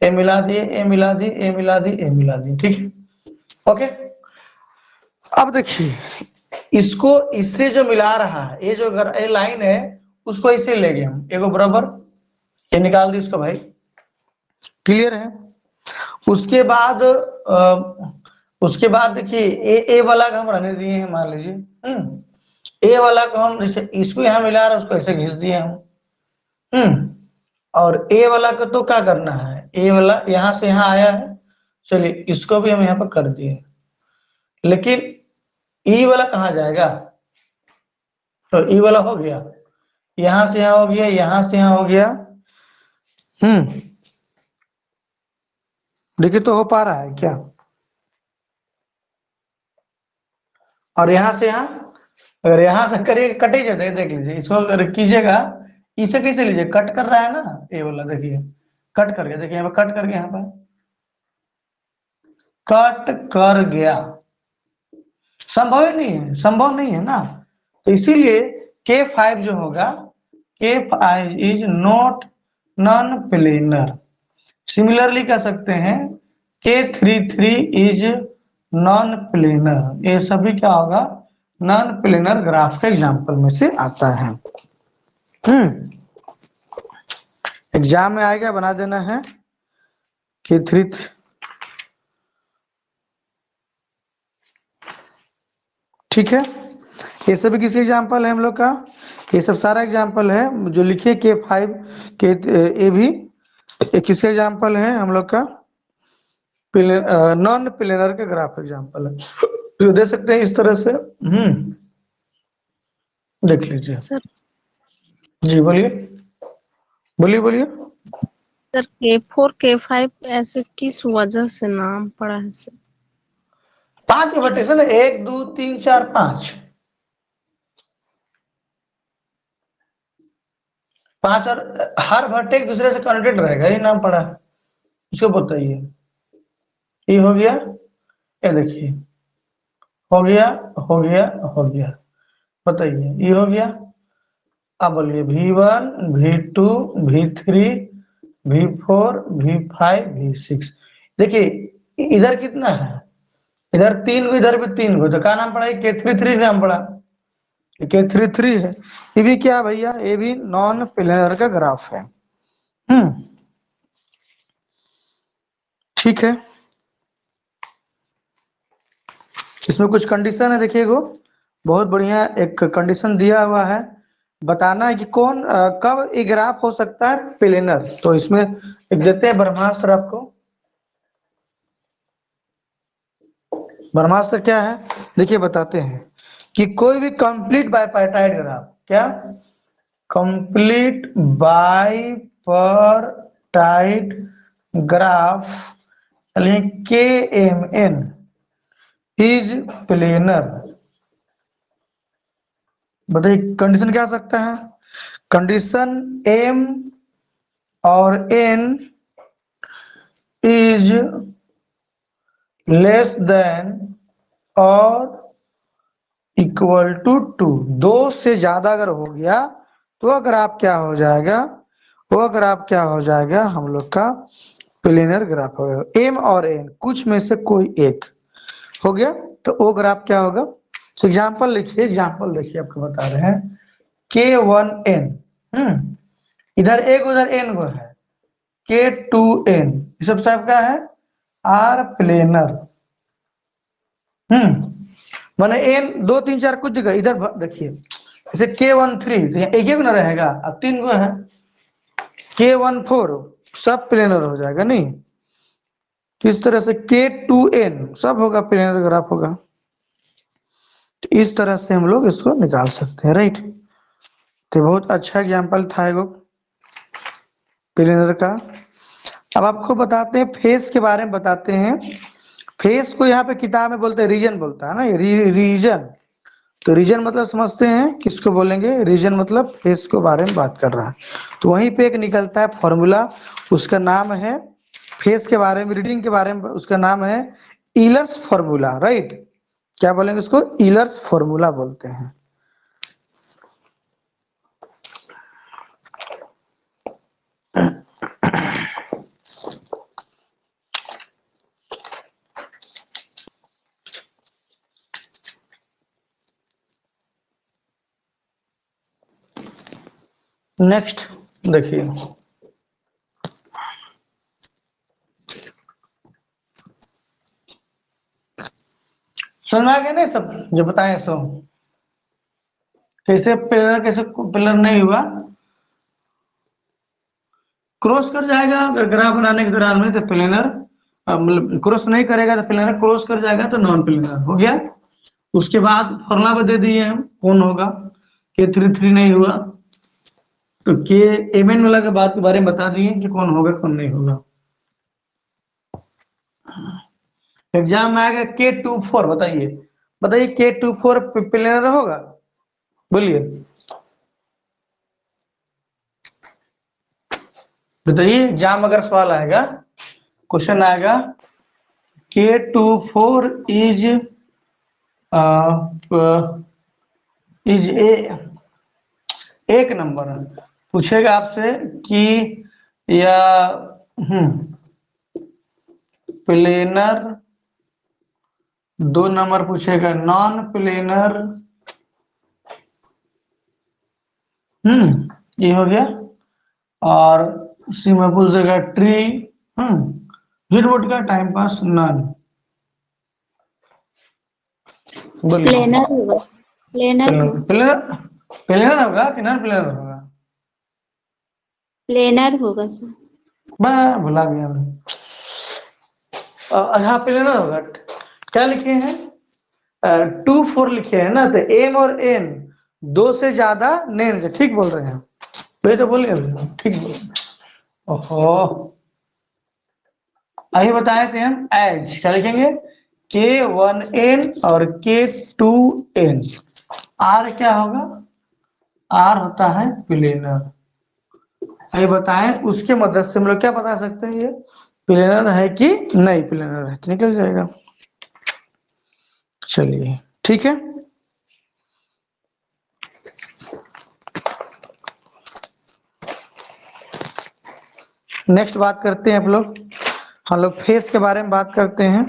ए मिला दिए, ए मिला दी, ए मिला दी, ए मिला दी, ठीक है, ओके। अब देखिए इसको इससे जो मिला रहा है, ये जो ये लाइन है उसको इसे ले गए हम, एगो बराबर, ये निकाल दी उसको भाई, क्लियर है। उसके बाद उसके बाद देखिए ए वाला का हम रहने दिए हैं, मान लीजिए ए वाला को हम जैसे इसको यहाँ मिला रहा है उसको ऐसे घिस दिए हम। और ए वाला को तो क्या करना है, ए वाला यहाँ से यहाँ आया है, चलिए इसको भी हम यहाँ पर कर दिए, लेकिन ई वाला कहाँ जाएगा, तो ई वाला हो गया, यहां से यहां हो गया, यहां से यहां हो गया। देखिए तो हो पा रहा है क्या? और यहां से यहां, अगर यहां से करिए कट ही जाता है, देख लीजिए इसको अगर कीजिएगा, इसे कैसे लीजिए, कट कर रहा है ना ये वाला, देखिए कट कर गया, देखिए यहाँ पे कट कर गया, यहाँ पे कट कर गया, संभव ही नहीं है, संभव नहीं है ना। तो इसीलिए K5 जो होगा, K5 is not non planar. Similarly कह सकते हैं K33 इज नॉन प्लेनर। ये सभी क्या होगा, नॉन प्लेनर ग्राफ के एग्जाम्पल में से आता है। एग्जाम में आएगा, बना देना है K3। ठीक है, ये सभी किसी एग्जाम्पल है हम लोग का, ये सब सारा एग्जाम्पल है जो लिखे K5 के, ये भी किसी एग्जाम्पल है हम लोग का, नॉन प्लेनर के ग्राफ एग्जाम्पल है, तो दे सकते हैं इस तरह से। देख लीजिए सर। जी बोलिए, बोलिए बोलिए। सर K4 K5 ऐसे किस वजह से नाम पड़ा है सर? 5 वर्टेक्स है, 1 2 3 4 5, 5 और हर वर्टेक्स दूसरे से कनेक्टेड रहेगा, ये नाम पड़ा है, उसको बताइए। ये हो गया, ये देखिए हो गया, हो गया, हो गया, बताइए ये हो गया। अब बोलिए V1 V2 V3 V4 V5 V6। देखिए इधर कितना है, इधर 3 को, इधर भी 3 को, तो क्या नाम पड़ा है, K33 नाम पड़ा, K33 है। ये भी क्या भैया, ये भी नॉन प्लेनर का ग्राफ है। ठीक है, इसमें कुछ कंडीशन है, देखिएगो बहुत बढ़िया एक कंडीशन दिया हुआ है, बताना है कि कौन कब ये ग्राफ हो सकता है प्लेनर। तो इसमें एक देते हैं ब्रह्मास्त्र आपको। ब्रह्मास्त्र क्या है, देखिए बताते हैं कि कोई भी कंप्लीट बाइपार्टाइड ग्राफ, क्या complete bipartite graph KMN is planar. बताइए कंडीशन क्या आ सकता है, कंडीशन M और N इज लेस देन और इक्वल टू 2। 2 से ज्यादा अगर हो गया तो अगर आप क्या हो जाएगा, वो अगर आप क्या हो जाएगा, हम लोग का प्लेनर ग्राफ होगा। M और N कुछ में से कोई एक हो गया तो वो ग्राफ क्या होगा। तो एग्जाम्पल लिखिए, एग्जाम्पल देखिए आपको बता रहे हैं, K1N, इधर एक उधर N को है, K2N, ये सब का है आर प्लेनर। मैंने एन 2 3 4 कुछ जगह इधर देखिए, जैसे K13 तो एक ही ना रहेगा, अब 3 गो है, K14 सब प्लेनर हो जाएगा नहीं। तो इस तरह से K2n सब होगा, प्लेनर ग्राफ होगा। तो इस तरह से हम लोग इसको निकाल सकते हैं, राइट। तो बहुत अच्छा एग्जाम्पल था एगो प्लेनर का। अब आपको बताते हैं फेस के बारे में बताते हैं। फेस को यहाँ पे किताब में बोलते हैं रीजन, बोलता है ना ये रीजन। तो रीजन मतलब समझते हैं किसको बोलेंगे, रीजन मतलब फेस के बारे में बात कर रहा है। तो वहीं पे एक निकलता है फॉर्मूला, उसका नाम है फेस के बारे में, रीडिंग के बारे में, उसका नाम है ईलर्स फॉर्मूला, राइट। क्या बोलेंगे इसको, ईलर्स फॉर्मूला बोलते हैं। नेक्स्ट देखिए, समझ में आ गया नहीं सब जो बताए सो। कैसे पिलर, कैसे पिलर नहीं हुआ, क्रॉस कर जाएगा अगर ग्राफ बनाने के दौरान में, तो प्लेनर मतलब क्रॉस नहीं करेगा तो प्लेनर, क्रॉस कर जाएगा तो नॉन प्लेनर हो गया। उसके बाद फॉर्मूला भी दे दिए हम कौन होगा, K33 नहीं हुआ तो Kmn वाला के बात के बारे में बता दिए कि कौन होगा कौन नहीं होगा। एग्जाम में आएगा K24, बताइए बताइए K24 प्लेनर होगा, बोलिए बताइए। एग्जाम अगर सवाल आएगा, क्वेश्चन आएगा K24 इज इज ए, एक नंबर पूछेगा आपसे कि या प्लेनर, 2 नंबर पूछेगा नॉन प्लेनर, ये हो गया। और उसी में पूछ देगा ट्री, झूठ का टाइम पास नन, बोलिए। प्लेनर होगा, प्लेनर होगा, प्लेनर, प्लेनर होगा कि नॉन प्लेनर होगा, प्लेनर होगा सर। मैं भुला गया मैं। हाँ प्लेनर होगा। क्या लिखे हैं, 2 4 लिखे हैं ना, तो एम और एन 2 से ज्यादा नेन से, ठीक बोल रहे हैं वही तो बोलिए, ठीक बोल रहे हैं। ओहो, अभी बताए थे हम एज, क्या लिखेंगे K1n और K2n। आर क्या होगा, आर होता है प्लेनर। अभी बताएं उसके मदद से हम लोग क्या बता सकते हैं, ये प्लेनर है कि नहीं प्लेनर है, तो निकल जाएगा। चलिए ठीक है। नेक्स्ट बात करते हैं हम लोग फेस के बारे में बात करते हैं।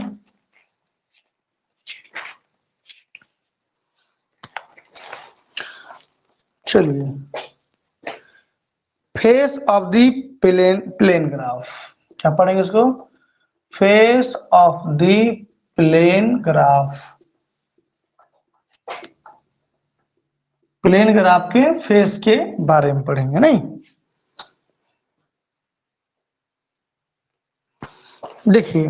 चलिए, face of the plane graph, क्या पढ़ेंगे इसको, face of the plane graph, plane graph के फेस के बारे में पढ़ेंगे नहीं। देखिए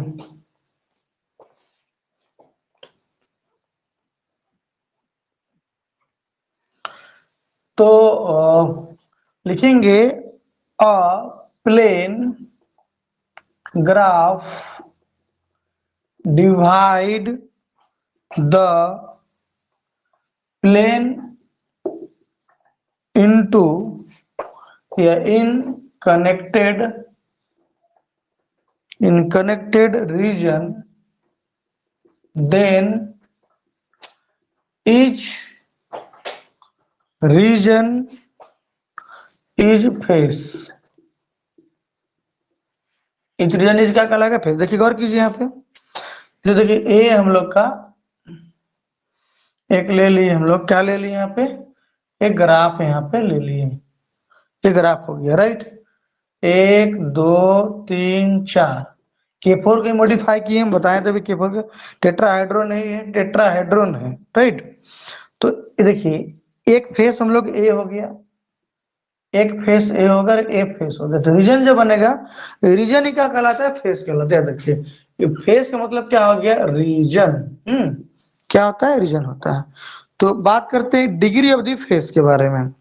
तो लिखेंगे a plane graph divide the plane into या in connected region, then each region is face, each region is क्या कहलाएगा, फेस। देखिए गौर कीजिए यहाँ पे, तो देखिए ए हम लोग का एक ले लिए, हम लोग क्या ले लिए यहाँ पे, एक ग्राफ यहाँ पे ले लिए, ये ग्राफ हो गया, राइट। 1 2 3 4, K4 को मॉडिफाई किए हम बताएं तभी K4 का टेट्राहाइड्रोन नहीं है, टेट्राहेड्रोन है, राइट। तो ये देखिए एक फेस हम लोग ए हो गया, एक फेस ए होगा, ए फेस हो गया, तो रीजन जो बनेगा रीजन ही क्या कहलाता है, फेस कहलाता है। देखिए ये फेस का मतलब क्या हो गया, रीजन। क्या होता है, रीजन होता है। तो बात करते हैं डिग्री ऑफ द फेस के बारे में।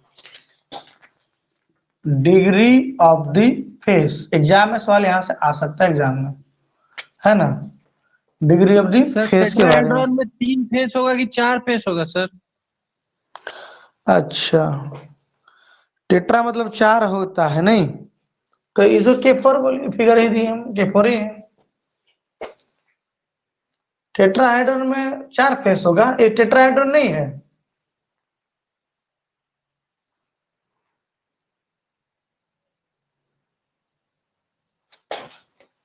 Degree of the face exam में सवाल यहां से आ सकता है एग्जाम में, है ना। Degree of the sir face के बारे में। टेट्राहेड्रॉन में 3 फेस होगा कि 4 फेस होगा सर? अच्छा, टेट्रा मतलब 4 होता है नहीं, तो इसको K4 बोलिए, फिगर ही दिए हम, K4 ही है। टेट्राहाइड्रोन में 4 फेस होगा, ये टेट्राहाइड्रोन नहीं है।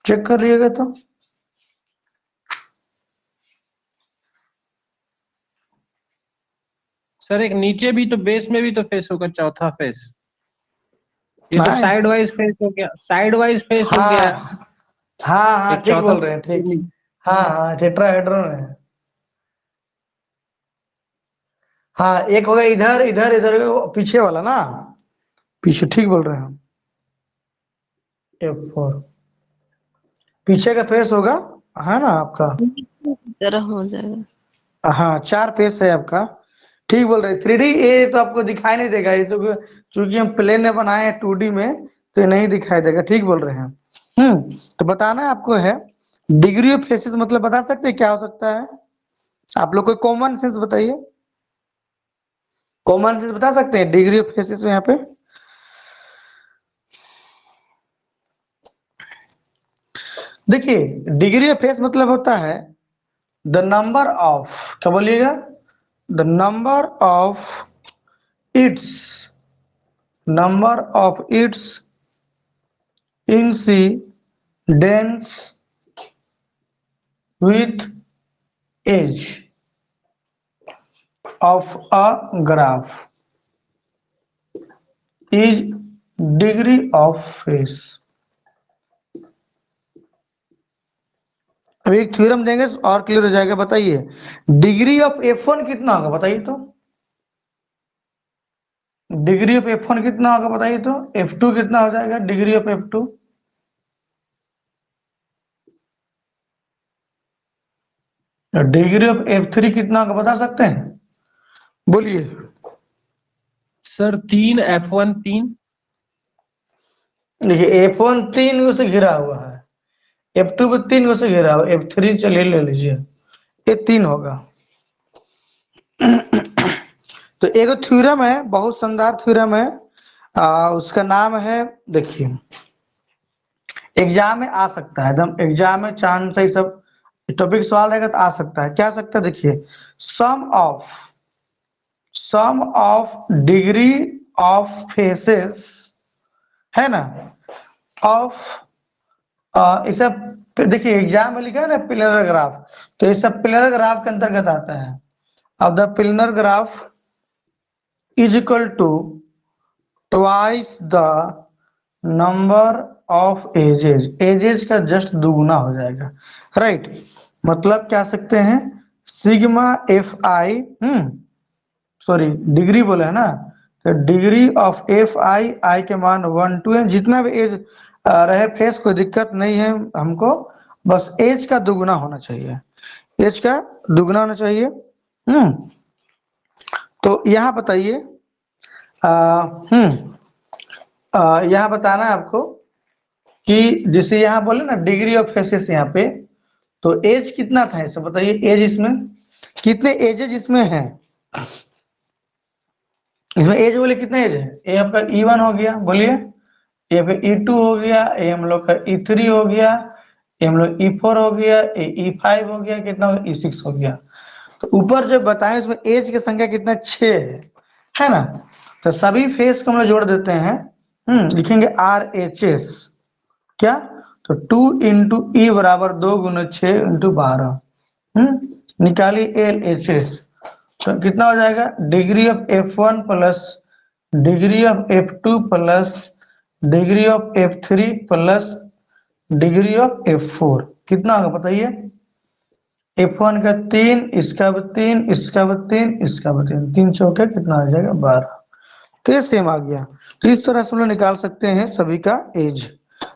चेक कर लिएगा तो। सर एक नीचे भी तो, बेस में भी तो फेस होगा, चौथा फेस। ये तो हाँ साइड वाइज फेस हो गया, साइड वाइज फेस हो गया। हाँ हाँ हाँ, एक ठीक चौथा बोल रहे हैं, ठीक। हाँ हाँ, टेट्राहेड्रोन है। हाँ, एक होगा इधर इधर इधर, पीछे वाला ना, पीछे, ठीक बोल रहे हैं हम। F4 पीछे का फेस होगा, है ना आपका। तरह हो जाएगा। हाँ, 4 फेस है आपका, ठीक बोल रहे। 3D ये तो आपको दिखाई नहीं देगा, ये तो क्योंकि हम प्लेन में बनाए हैं 2D में, तो ये नहीं दिखाई देगा, ठीक बोल रहे हैं। तो बताना आपको है डिग्री ऑफ फेसेस, मतलब बता सकते हैं क्या हो सकता है। आप लोग कोई कॉमन सेंस बताइए, कॉमन सेंस बता सकते हैं डिग्री ऑफ फेसेस में यहाँ पे। देखिए डिग्री ऑफ फेस मतलब होता है द नंबर ऑफ, क्या बोलिएगा, the number of its, number of its incidence with age of a graph is degree of phase। अब एक थ्योरम देंगे और क्लियर हो जाएगा। बताइए डिग्री ऑफ F1 कितना होगा, बताइए तो। डिग्री ऑफ F1 कितना होगा बताइए तो। F2 कितना हो जाएगा degree of F2। Degree of F3 कितना होगा बता सकते हैं, बोलिए। Sir 3 F1 3। देखिए F1 3 गो से घिरा हुआ है, F2 भी 3 गो से घिरा हुआ है, F3 चलिए ले लीजिए, ये 3 होगा। तो एक थ्योरम है, बहुत शानदार थ्योरम है, उसका नाम है, देखिए एग्जाम में आ सकता है, एकदम एग्जाम में चांस है, सब टॉपिक सवाल रहेगा तो आ सकता है। क्या आ सकता है, देखिए सम ऑफ डिग्री ऑफ फेसेस, है ना, ऑफ इसे, देखिए एग्जाम में लिखा है ना प्लेनर ग्राफ, तो ये सब प्लेनर ग्राफ के अंतर्गत आता है। अब the planar graph is equal to twice the number of edges, edges का जस्ट दुगुना हो जाएगा, राइट। मतलब क्या सकते हैं, sigma F I, sorry degree बोले है ना, तो degree of F I, I के मान 1 2 है, जितना भी एज रहे फेस कोई दिक्कत नहीं है हमको, बस एज का दुगुना होना चाहिए, एज का दुगुना होना चाहिए। तो यहाँ बताइए, यहाँ बताना है आपको कि जैसे यहाँ बोले ना डिग्री ऑफ फेसेस, यहाँ पे तो एज कितना था इसे बताइए, एज इसमें कितने एजेज इसमें हैं, इसमें एज बोले कितने एज है, ये आपका E1 हो गया, बोलिए, ये फिर E2 हो गया, ये हम लोग का E3 हो गया, ये हम लोग E4 हो गया, ये E5 हो गया, कितना हो गया E6 हो गया। तो ऊपर जो बताए उसमें एज की संख्या कितना 6 है ना। तो सभी फेस को हम लोग जोड़ देते हैं, लिखेंगे RHS, क्या, तो 2 इंटू ई बराबर 2 गुना 6 इंटू 12, निकालिए LHS, तो कितना हो जाएगा, degree of F1 plus degree of F2 plus degree of F3 plus degree of F4 कितना होगा बताइए। F1 का 3, इसका भी 3, इसका भी 3, इसका भी 3, 3 चौके कितना आ जाएगा 12। तो ये सेम आ गया। तो इस तरह से हम लोग निकाल सकते हैं सभी का एज,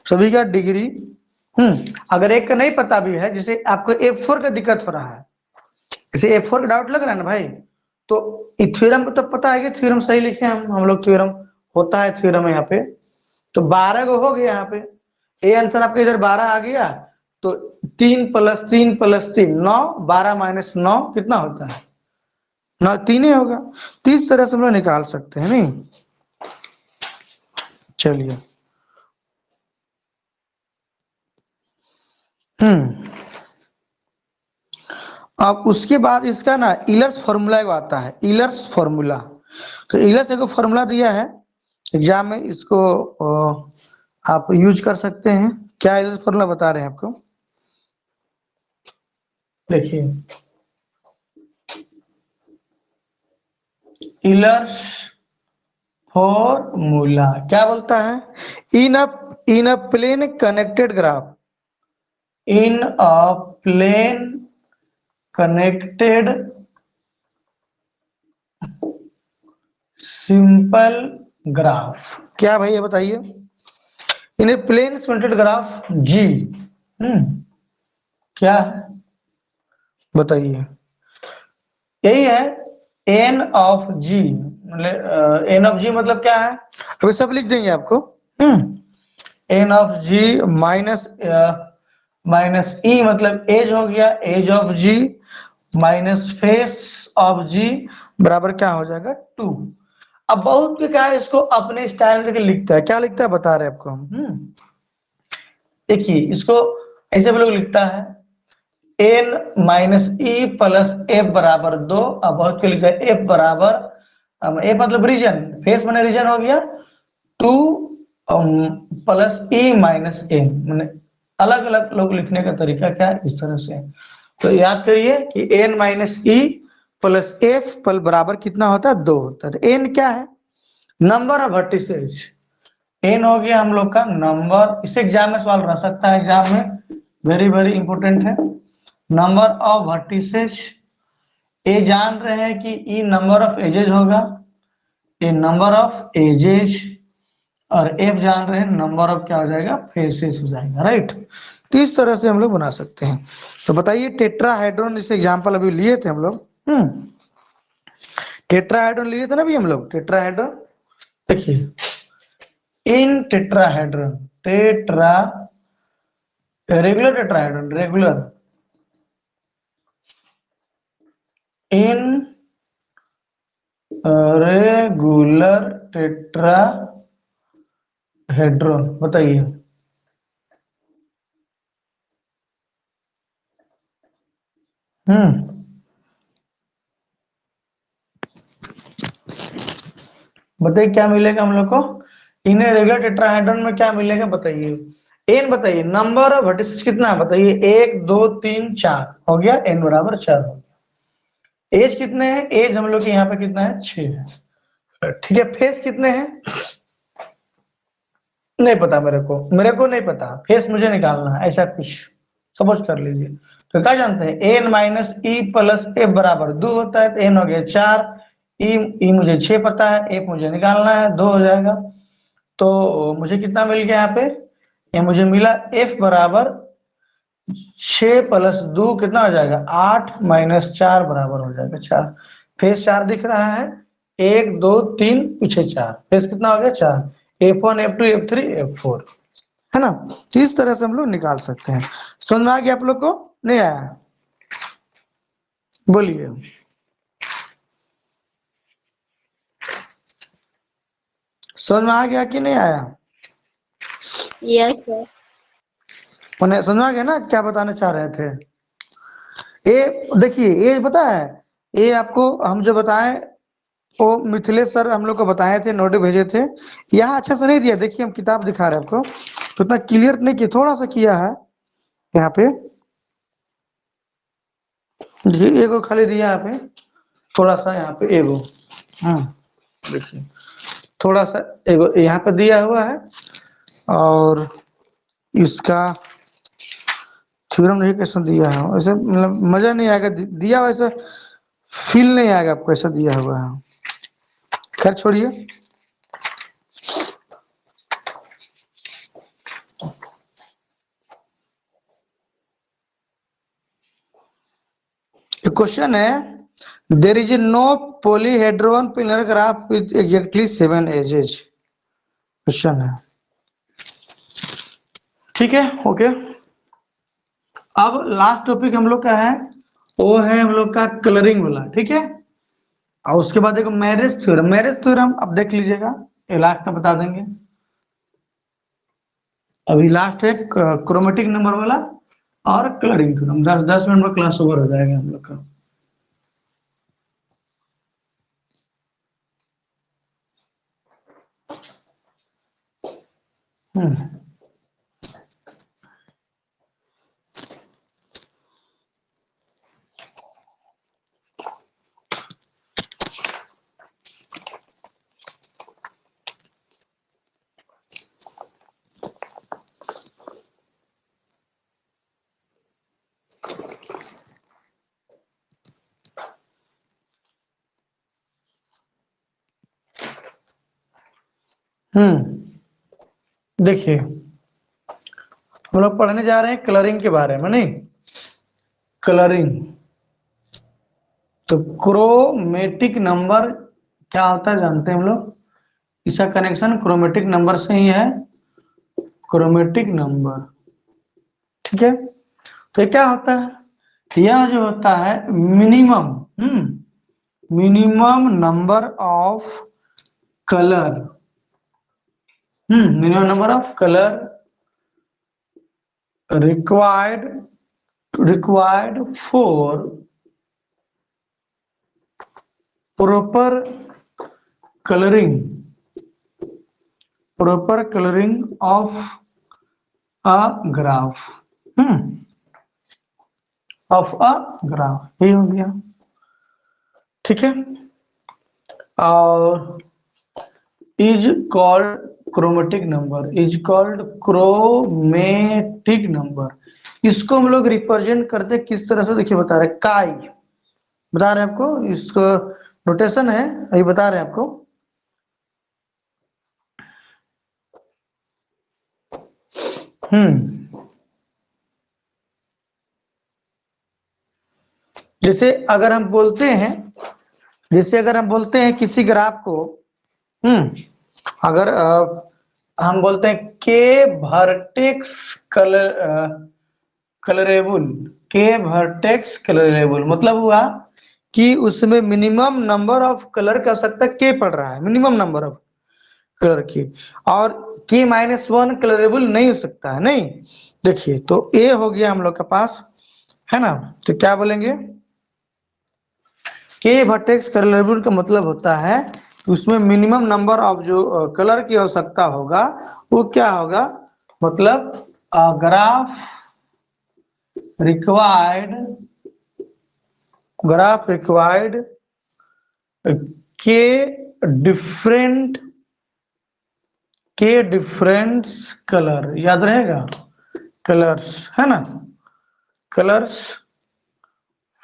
सभी का डिग्री। अगर एक का नहीं पता भी है, जैसे आपको F4 का दिक्कत हो रहा है, जैसे F4 का डाउट लग रहा है ना भाई, तो थ्योरम तो पता है कि थ्योरम सही लिखे हम लोग, थ्योरम होता है थ्योरम यहाँ पे। तो 12 को हो गया यहाँ पे, ए आंसर आपका इधर 12 आ गया। तो 3 + 3 + 3 9, 12 - 9 कितना होता है 9, 3 ही होगा। तो इस तरह से हम लोग निकाल सकते हैं नहीं। चलिए अब उसके बाद इसका ना इलर्स फॉर्मूला एक आता है, इलर्स फॉर्मूला। तो इलर्स एक फॉर्मूला दिया है एग्जाम में, इसको आप यूज कर सकते हैं। क्या इलर्स फॉर्मूला बता रहे हैं आपको, देखिए इलर्स फॉर्मूला क्या बोलता है, इन अ प्लेन कनेक्टेड ग्राफ, इन अ प्लेन कनेक्टेड सिंपल ग्राफ। क्या भाई ये बताइए, इन ए प्लेन कनेक्टेड ग्राफ जी, क्या है बताइए। यही है एन ऑफ जी, मतलब एन ऑफ जी मतलब क्या है, अभी सब लिख देंगे आपको। N of G minus e मतलब एज हो गया, edge of G minus face of G बराबर क्या हो जाएगा 2। अब बहुत के क्या है, इसको अपने स्टाइल में लिखता है, क्या लिखता है बता रहे हैं आपको हम। देखिए इसको ऐसे भी लोग लिखता है n - e + f बराबर 2। अब बहुत के लिखा है f बराबर, f मतलब रीजन, फेस माने रीजन हो गया 2 + e - n, मैंने अलग अलग लोग लिखने का तरीका क्या है इस तरह से। तो याद करिए कि n - e + f पल बराबर कितना होता है 2 होता है। तो n क्या है, नंबर ऑफ वर्टिसेज। n हो गया हम लोग का नंबर, इस एग्जाम में सवाल रह सकता है, एग्जाम में वेरी वेरी इंपोर्टेंट है। नंबर ऑफ वर्टिसेज, ए जान रहे हैं कि ई नंबर ऑफ एजेज होगा, ए नंबर ऑफ एजेज, और एफ जान रहे हैं नंबर ऑफ क्या हो जाएगा फेसेस हो जाएगा, राइट। तो इस तरह से हम लोग बना सकते हैं। तो बताइए टेट्राहाइड्रोन, इस एग्जाम्पल अभी लिए थे हम लोग, टेट्राहाइड्रोन लिए थे ना अभी हम लोग, टेट्राहाइड्रोन। देखिए in tetrahedron, tetra regular tetrahedron, regular in regular tetrahedron बताइए। बताइए क्या मिलेगा हम लोग को, इन रेगुलर टेट्राहेड्रोन में क्या मिलेगा बताइए। एन बताइए, नंबर ऑफ वर्टिसेस कितना है बताइए, 1 2 3 4 हो गया, एन बराबर 4 हो गया। एज कितने हैं, एज हम लोग के यहाँ पे कितना है 6 है, ठीक है। फेस कितने हैं नहीं पता मेरे को नहीं पता, फेस मुझे निकालना है, ऐसा कुछ सपोज कर लीजिए। तो क्या जानते हैं, एन - ई + एफ बराबर 2 होता है, तो एन हो गया 4, ई मुझे 6 पता है, एफ मुझे निकालना है 2 हो जाएगा। तो मुझे कितना मिल गया यहाँ पे, ये मुझे मिला एफ बराबर 6 + 2 कितना हो जाएगा 8 - 4 बराबर हो जाएगा 4। फेस 4 दिख रहा है, 1 2 3 पीछे 4, फेस कितना हो गया 4, F1 F2 F3 F4, है ना। तो इस तरह से हम लोग निकाल सकते हैं। समझ में आ गया आप लोग को, नहीं आया बोलिए। समझ में आ गया कि नहीं आया, यस सर। मैंने समझ में आ गया ना क्या बताना चाह रहे थे। ए देखिए, ये पता है, ये आपको हम जो बताएं वो मिथिलेश सर हम लोग को बताए थे, नोट भेजे थे। यहाँ अच्छा से नहीं दिया, देखिए हम किताब दिखा रहे हैं आपको, तो इतना क्लियर नहीं किया, थोड़ा सा किया है यहाँ पे, देखिए एगो खाली दिया यहाँ पे, थोड़ा सा यहाँ पे एगो, देखिए थोड़ा सा एगो यहाँ पे दिया हुआ है, और इसका थ्योरम देखिए कैसा दिया है, वैसे मतलब मजा नहीं आएगा, दिया वैसे फील नहीं आएगा आपको, ऐसा दिया हुआ है। खैर छोड़िए। क्वेश्चन है, there is no polyhedron planar graph with exactly 7 edges. Question है, ठीक है, ओके। अब लास्ट टॉपिक हम लोग का है, वो है हम लोग का कलरिंग वाला, ठीक है। और उसके बाद एक मैरिज थ्योरम, मैरिज थ्योरम अब देख लीजिएगा, ये लास्ट में बता देंगे। अभी लास्ट है क्रोमेटिक नंबर वाला और कलरिंग थ्योरम, 10 मिनट में क्लास ओवर हो जाएगा हम लोग का। देखिए हम लोग पढ़ने जा रहे हैं कलरिंग के बारे में, नहीं कलरिंग। तो क्रोमेटिक नंबर क्या होता है जानते हैं हम लोग, इसका कनेक्शन क्रोमेटिक नंबर से ही है, क्रोमेटिक नंबर, ठीक है। तो ये क्या होता है, यह जो होता है minimum minimum number of colour, minimum number of colour required for proper coloring of a graph, of a graph, ये हो गया, ठीक है। और is called chromatic number, is called chromatic number। इसको हम लोग रिप्रेजेंट करते किस तरह से, देखिए बता रहे काई, बता रहे हैं आपको, इसको नोटेशन है अभी बता रहे हैं आपको। जैसे अगर हम बोलते हैं, किसी ग्राफ को, अगर हम बोलते हैं के वर्टेक्स कलरेबल, मतलब हुआ कि उसमें मिनिमम नंबर ऑफ कलर का सकता के पड़ रहा है, मिनिमम नंबर ऑफ कलर की, और K-1 कलरेबल नहीं हो सकता है, नहीं। देखिए तो ए हो गया हम लोग के पास, है ना। तो क्या बोलेंगे, के वर्टेक्स कलरेबल का मतलब होता है उसमें मिनिमम नंबर ऑफ जो कलर की आवश्यकता होगा वो क्या होगा, मतलब ग्राफ रिक्वायर्ड के डिफरेंट कलर, याद रहेगा कलर्स, है ना, colours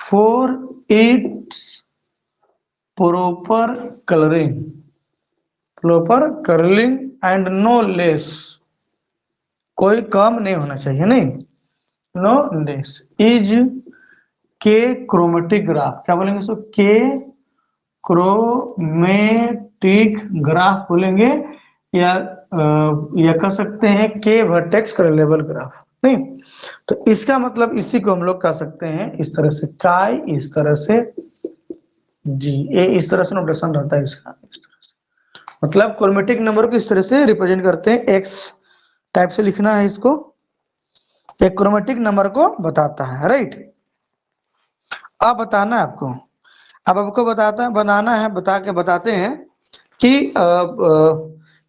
for its proper colouring and no less, कोई कम नहीं होना चाहिए, नहीं, no less, is K chromatic graph, क्या बोलेंगे इसको, के क्रोमेटिक ग्राफ बोलेंगे, या कह सकते हैं के वर्टेक्स कलरेबल ग्राफ, नहीं। तो इसका मतलब इसी को हम लोग कह सकते हैं इस तरह से, काई इस तरह से, जी ये इस तरह से नोटेशन रहता है इसका, इस तरह से, मतलब क्रोमेटिक नंबर को इस तरह से रिप्रेजेंट करते हैं, एक्स टाइप से लिखना है इसको, एक क्रोमेटिक नंबर को बताता है, राइट। अब बताना है आपको, अब आपको बनाना है, बताते हैं कि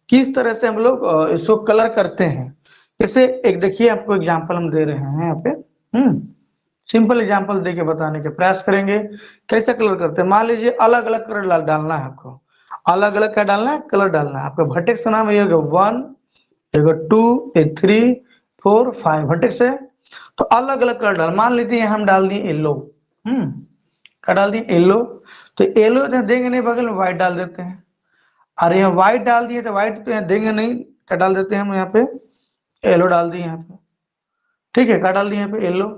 किस तरह से हम लोग इसको कलर करते हैं। जैसे एक देखिए आपको एग्जांपल हम दे रहे हैं यहाँ पे, सिंपल एग्जांपल देके बताने के प्रयास करेंगे कैसे कलर करते हैं। मान लीजिए अलग अलग कलर डालना है आपको, अलग अलग क्या डालना है, कलर डालना है। आपका वर्टेक्स का नाम ये होगा 1, 2, 3, 4 5 वर्टेक्स है। तो अलग अलग कलर डाल, मान लीजिए हम डाल दिए येलो, क्या डाल दिए येलो, तो येलो देंगे नहीं, बगल में व्हाइट डाल देते हैं। और यहाँ व्हाइट डाल दिए तो व्हाइट तो यहाँ देंगे नहीं, क्या डाल देते हैं हम यहाँ पे येलो डाल दिए यहाँ पे, ठीक है, क्या डाल दिए यहाँ पे येलो।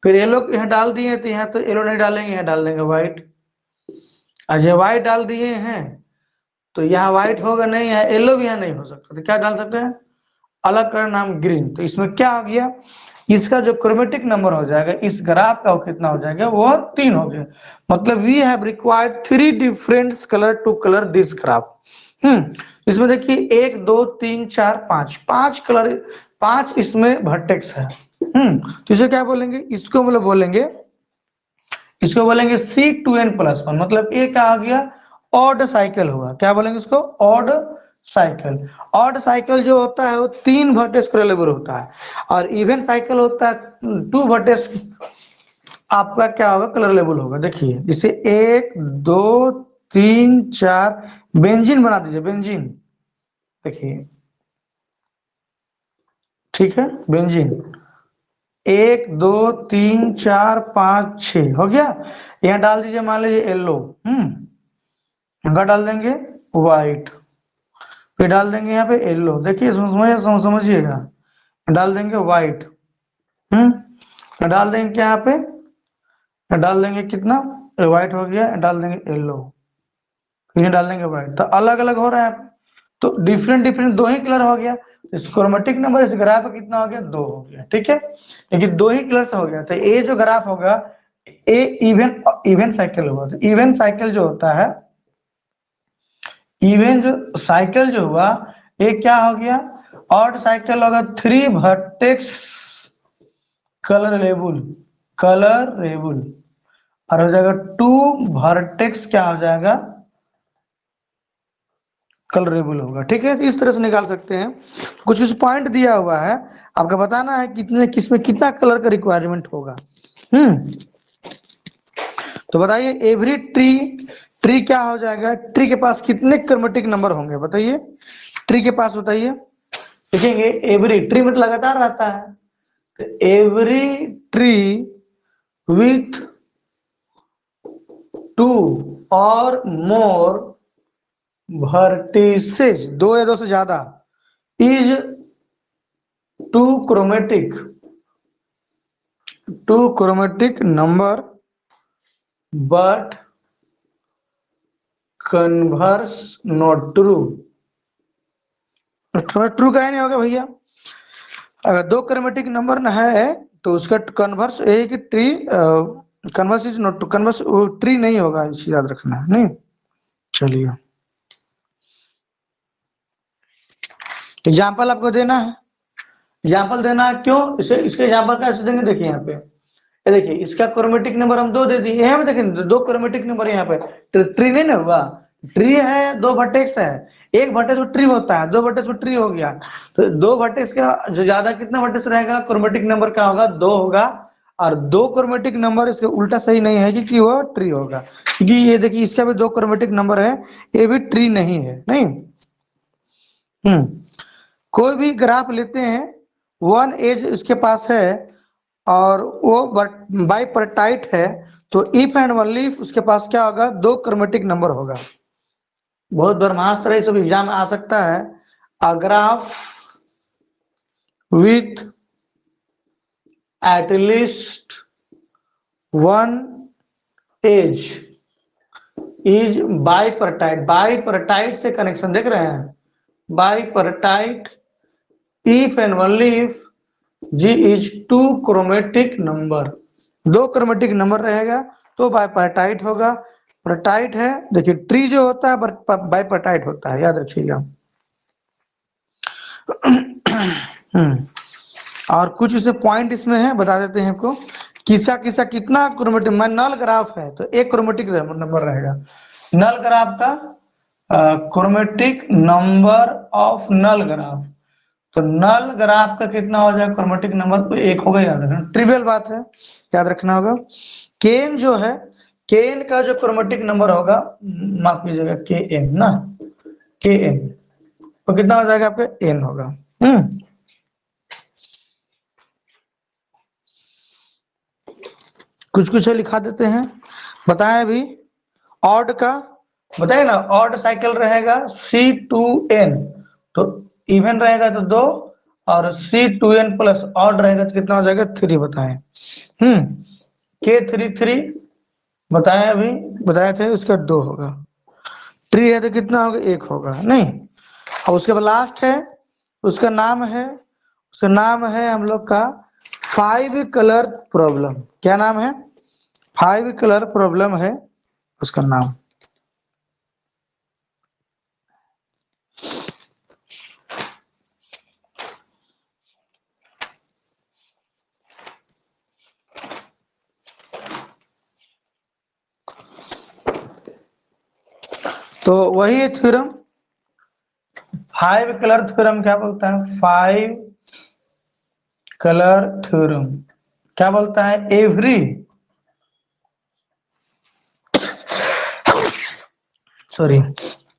फिर येलो यहाँ डाल दिए तो यहाँ तो येलो नहीं डालेंगे, यहाँ डाल देंगे व्हाइट। और ये व्हाइट डाल दिए हैं तो यहाँ व्हाइट होगा नहीं, यहाँ येलो भी यहाँ नहीं हो सकता, तो क्या डाल सकते हैं अलग कलर नाम ग्रीन। तो इसमें क्या हो गया, इसका जो क्रोमेटिक नंबर हो जाएगा इस ग्राफ का वो कितना हो जाएगा, वो 3 हो गया। मतलब we have required 3 different colour to colour this graph. इसमें देखिए 1 2 3 4 5 5 कलर, 5 इसमें वर्टेक्स है। तो इसे क्या बोलेंगे, इसको मतलब बोलेंगे, इसको बोलेंगे C2n+1, मतलब ये क्या आ गया ऑड साइकिल होगा। क्या बोलेंगे इसको, ऑड साइकिल। ऑड साइकिल जो होता है वो 3 वर्टेक्स कलर लेवल होता है, और इवन साइकिल होता है 2 वर्टेक्स आपका क्या होगा कलर लेवल होगा। देखिए जैसे 1 2 3 4 बेंजीन बना दीजिए, बेंजीन देखिए, ठीक है, बेंजीन 1 2 3 4 5 6 हो गया। यहाँ डाल दीजिए मान लीजिए येलो, यहाँ डाल देंगे व्हाइट, फिर डाल देंगे यहाँ पे येलो, देखिए समझिएगा, डाल देंगे व्हाइट, डाल देंगे क्या यहाँ पे, डाल देंगे कितना व्हाइट हो गया, डाल देंगे येलो, फिर डाल देंगे व्हाइट। तो अलग अलग हो रहा है, तो डिफरेंट डिफरेंट 2 ही कलर हो गया। इस क्रोमेटिक नंबर इस ग्राफ का कितना हो गया 2 हो गया, ठीक है, लेकिन 2 ही कलर से हो गया। तो ये जो ग्राफ होगा ये इवन साइकिल होगा। तो इवन साइकिल जो होता है, इवन जो साइकिल जो हुआ ये क्या हो गया, ऑड साइकिल होगा 3 vertex colour level, colour level, और हो जाएगा 2 वर्टेक्स क्या हो जाएगा कलरेबल होगा, ठीक है। इस तरह से निकाल सकते हैं। कुछ कुछ पॉइंट दिया हुआ है, आपका बताना है कितने किसमें कितना कलर का रिक्वायरमेंट होगा। तो बताइए एवरी ट्री, ट्री क्या हो जाएगा, ट्री के पास कितने क्रोमेटिक नंबर होंगे बताइए, ट्री के पास बताइए। देखेंगे एवरी ट्री मतलब लगातार रहता है, तो एवरी ट्री विथ 2 और मोर वर्टिसेस, 2 या 2 से ज्यादा, is two chromatic number but converse not true. True का नहीं होगा भैया, अगर 2 क्रोमेटिक नंबर न है तो उसका कन्वर्स है कि tree, converse is not true, converse tree नहीं होगा, इसे याद रखना है। नहीं, चलिए एग्जाम्पल आपको देना है, एग्जाम्पल देना है क्यों, इसे इसके एग्जाम्पल कैसे देंगे, देखिए यहाँ पे, ये देखिए इसका क्रोमेटिक नंबर हम 2 दे दिए, यहाँ पे देखिए 2 क्रोमेटिक नंबर यहाँ पे, तो ट्री नहीं ना हुआ, ट्री है 2 वर्टेक्स है, एक वर्टेक्स में ट्री होता है, 2 वर्टेक्स में ट्री हो गया, तो 2 वर्टेक्स का जो ज्यादा कितना वर्टेक्स रहेगा क्रोमेटिक नंबर क्या होगा 2 होगा, और 2 क्रोमेटिक नंबर इसके उल्टा सही नहीं है कि वो ट्री होगा, क्योंकि ये देखिए इसका भी 2 क्रोमेटिक नंबर है, ये भी ट्री नहीं है। नहीं, कोई भी ग्राफ लेते हैं, 1 एज इसके पास है और वो बाइपर्टाइट है, तो इफ एंड ओनली उसके पास क्या होगा 2 क्रोमेटिक नंबर होगा। बहुत बरमास तरह से एग्जाम में आ सकता है, a graph with at least 1 edge is bipartite, bipartite से कनेक्शन देख रहे हैं, bipartite if and only if G is 2 chromatic number, 2 chromatic number रहेगा तो बाइपर्टाइट होगा। पर्टाइट है, देखिए ट्री जो होता है बाइपर्टाइट होता है, याद रखिएगा। और कुछ इसे पॉइंट इसमें है, बता देते हैं आपको, किसा किसा कितना क्रोमेटिक, नल ग्राफ है तो 1 क्रोमेटिक नंबर रहेगा, नल ग्राफ का chromatic number of null graph, तो नल ग्राफ का कितना हो जाएगा क्रोमेटिक नंबर, तो 1 होगा, याद रखना, ट्रिवियल बात है, याद रखना होगा। केन जो है, केन का जो क्रोमेटिक नंबर होगा, माफ कीजिएगा KN ना, KN तो कितना हो जाएगा आपका N होगा। कुछ लिखा देते हैं। बताएं अभी ऑड का, बताए ना, ऑड साइकिल रहेगा C2n, तो इवन रहेगा तो 2, और C2n प्लस ऑड रहेगा तो कितना हो जाएगा 3। बताएं। K33 बताएं अभी, बताए थे, उसका 2 होगा। ट्री है तो कितना होगा, 1 होगा नहीं। अब उसके बाद लास्ट है, उसका नाम है हम लोग का 5 कलर प्रॉब्लम। क्या नाम है? 5 कलर प्रॉब्लम है उसका नाम। तो वही है थ्योरम, 5 कलर थ्योरम। क्या बोलता है 5 कलर थ्योरम? क्या बोलता है?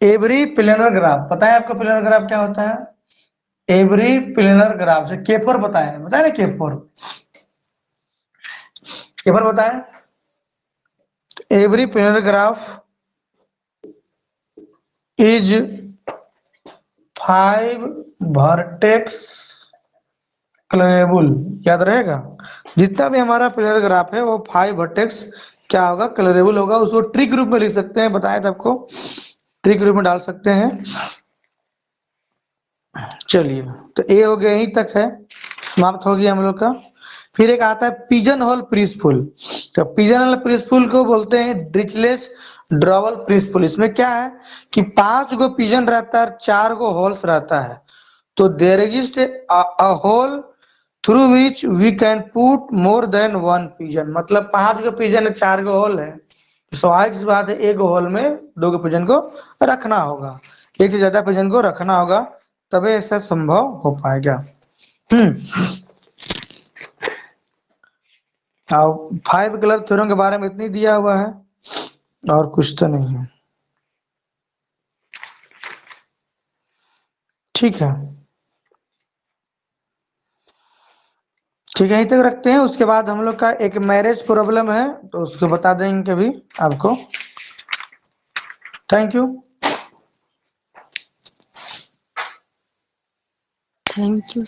Every planar graph. पता है आपको प्लेनर ग्राफ क्या होता है? एवरी प्लेनर ग्राफ से केपर बताए ना केपर, बताए। Every planar graph is 5 vertex colourable. याद रहेगा, जितना भी हमारा प्लेनर ग्राफ है वो 5 वर्टेक्स क्या होगा, क्लरेबल होगा। उसको ट्रिक रूप में लिख सकते हैं, बताया था आपको, ट्रिक रूप में डाल सकते हैं। चलिए, तो ए हो गया, यहीं तक है, समाप्त हो गया हम लोग का। फिर एक आता है पिजन होल प्रिंसिपल। तो पिजन होल प्रिंसिपल को बोलते हैं डिरिचलेट ड्रॉवल प्रिंसिपल। इसमें क्या है कि 5 गो पिजन रहता है, 4 गो होल्स रहता है। तो there exist a hole through which we can put more than 1 pigeon. मतलब 5 गो पिजन है, 4 गो होल है, तो स्वाभाविक सी बात है एक होल में 2 गो पिजन को रखना होगा, एक से ज्यादा पिजन को रखना होगा, तभी ऐसा संभव हो पाएगा। अब 5 कलर थ्योरम के बारे में इतनी दिया हुआ है, और कुछ तो नहीं है। ठीक है, यहीं तक रखते हैं। उसके बाद हम लोग का एक मैरिज प्रॉब्लम है, तो उसको बता देंगे कभी आपको। Thank you. Thank you.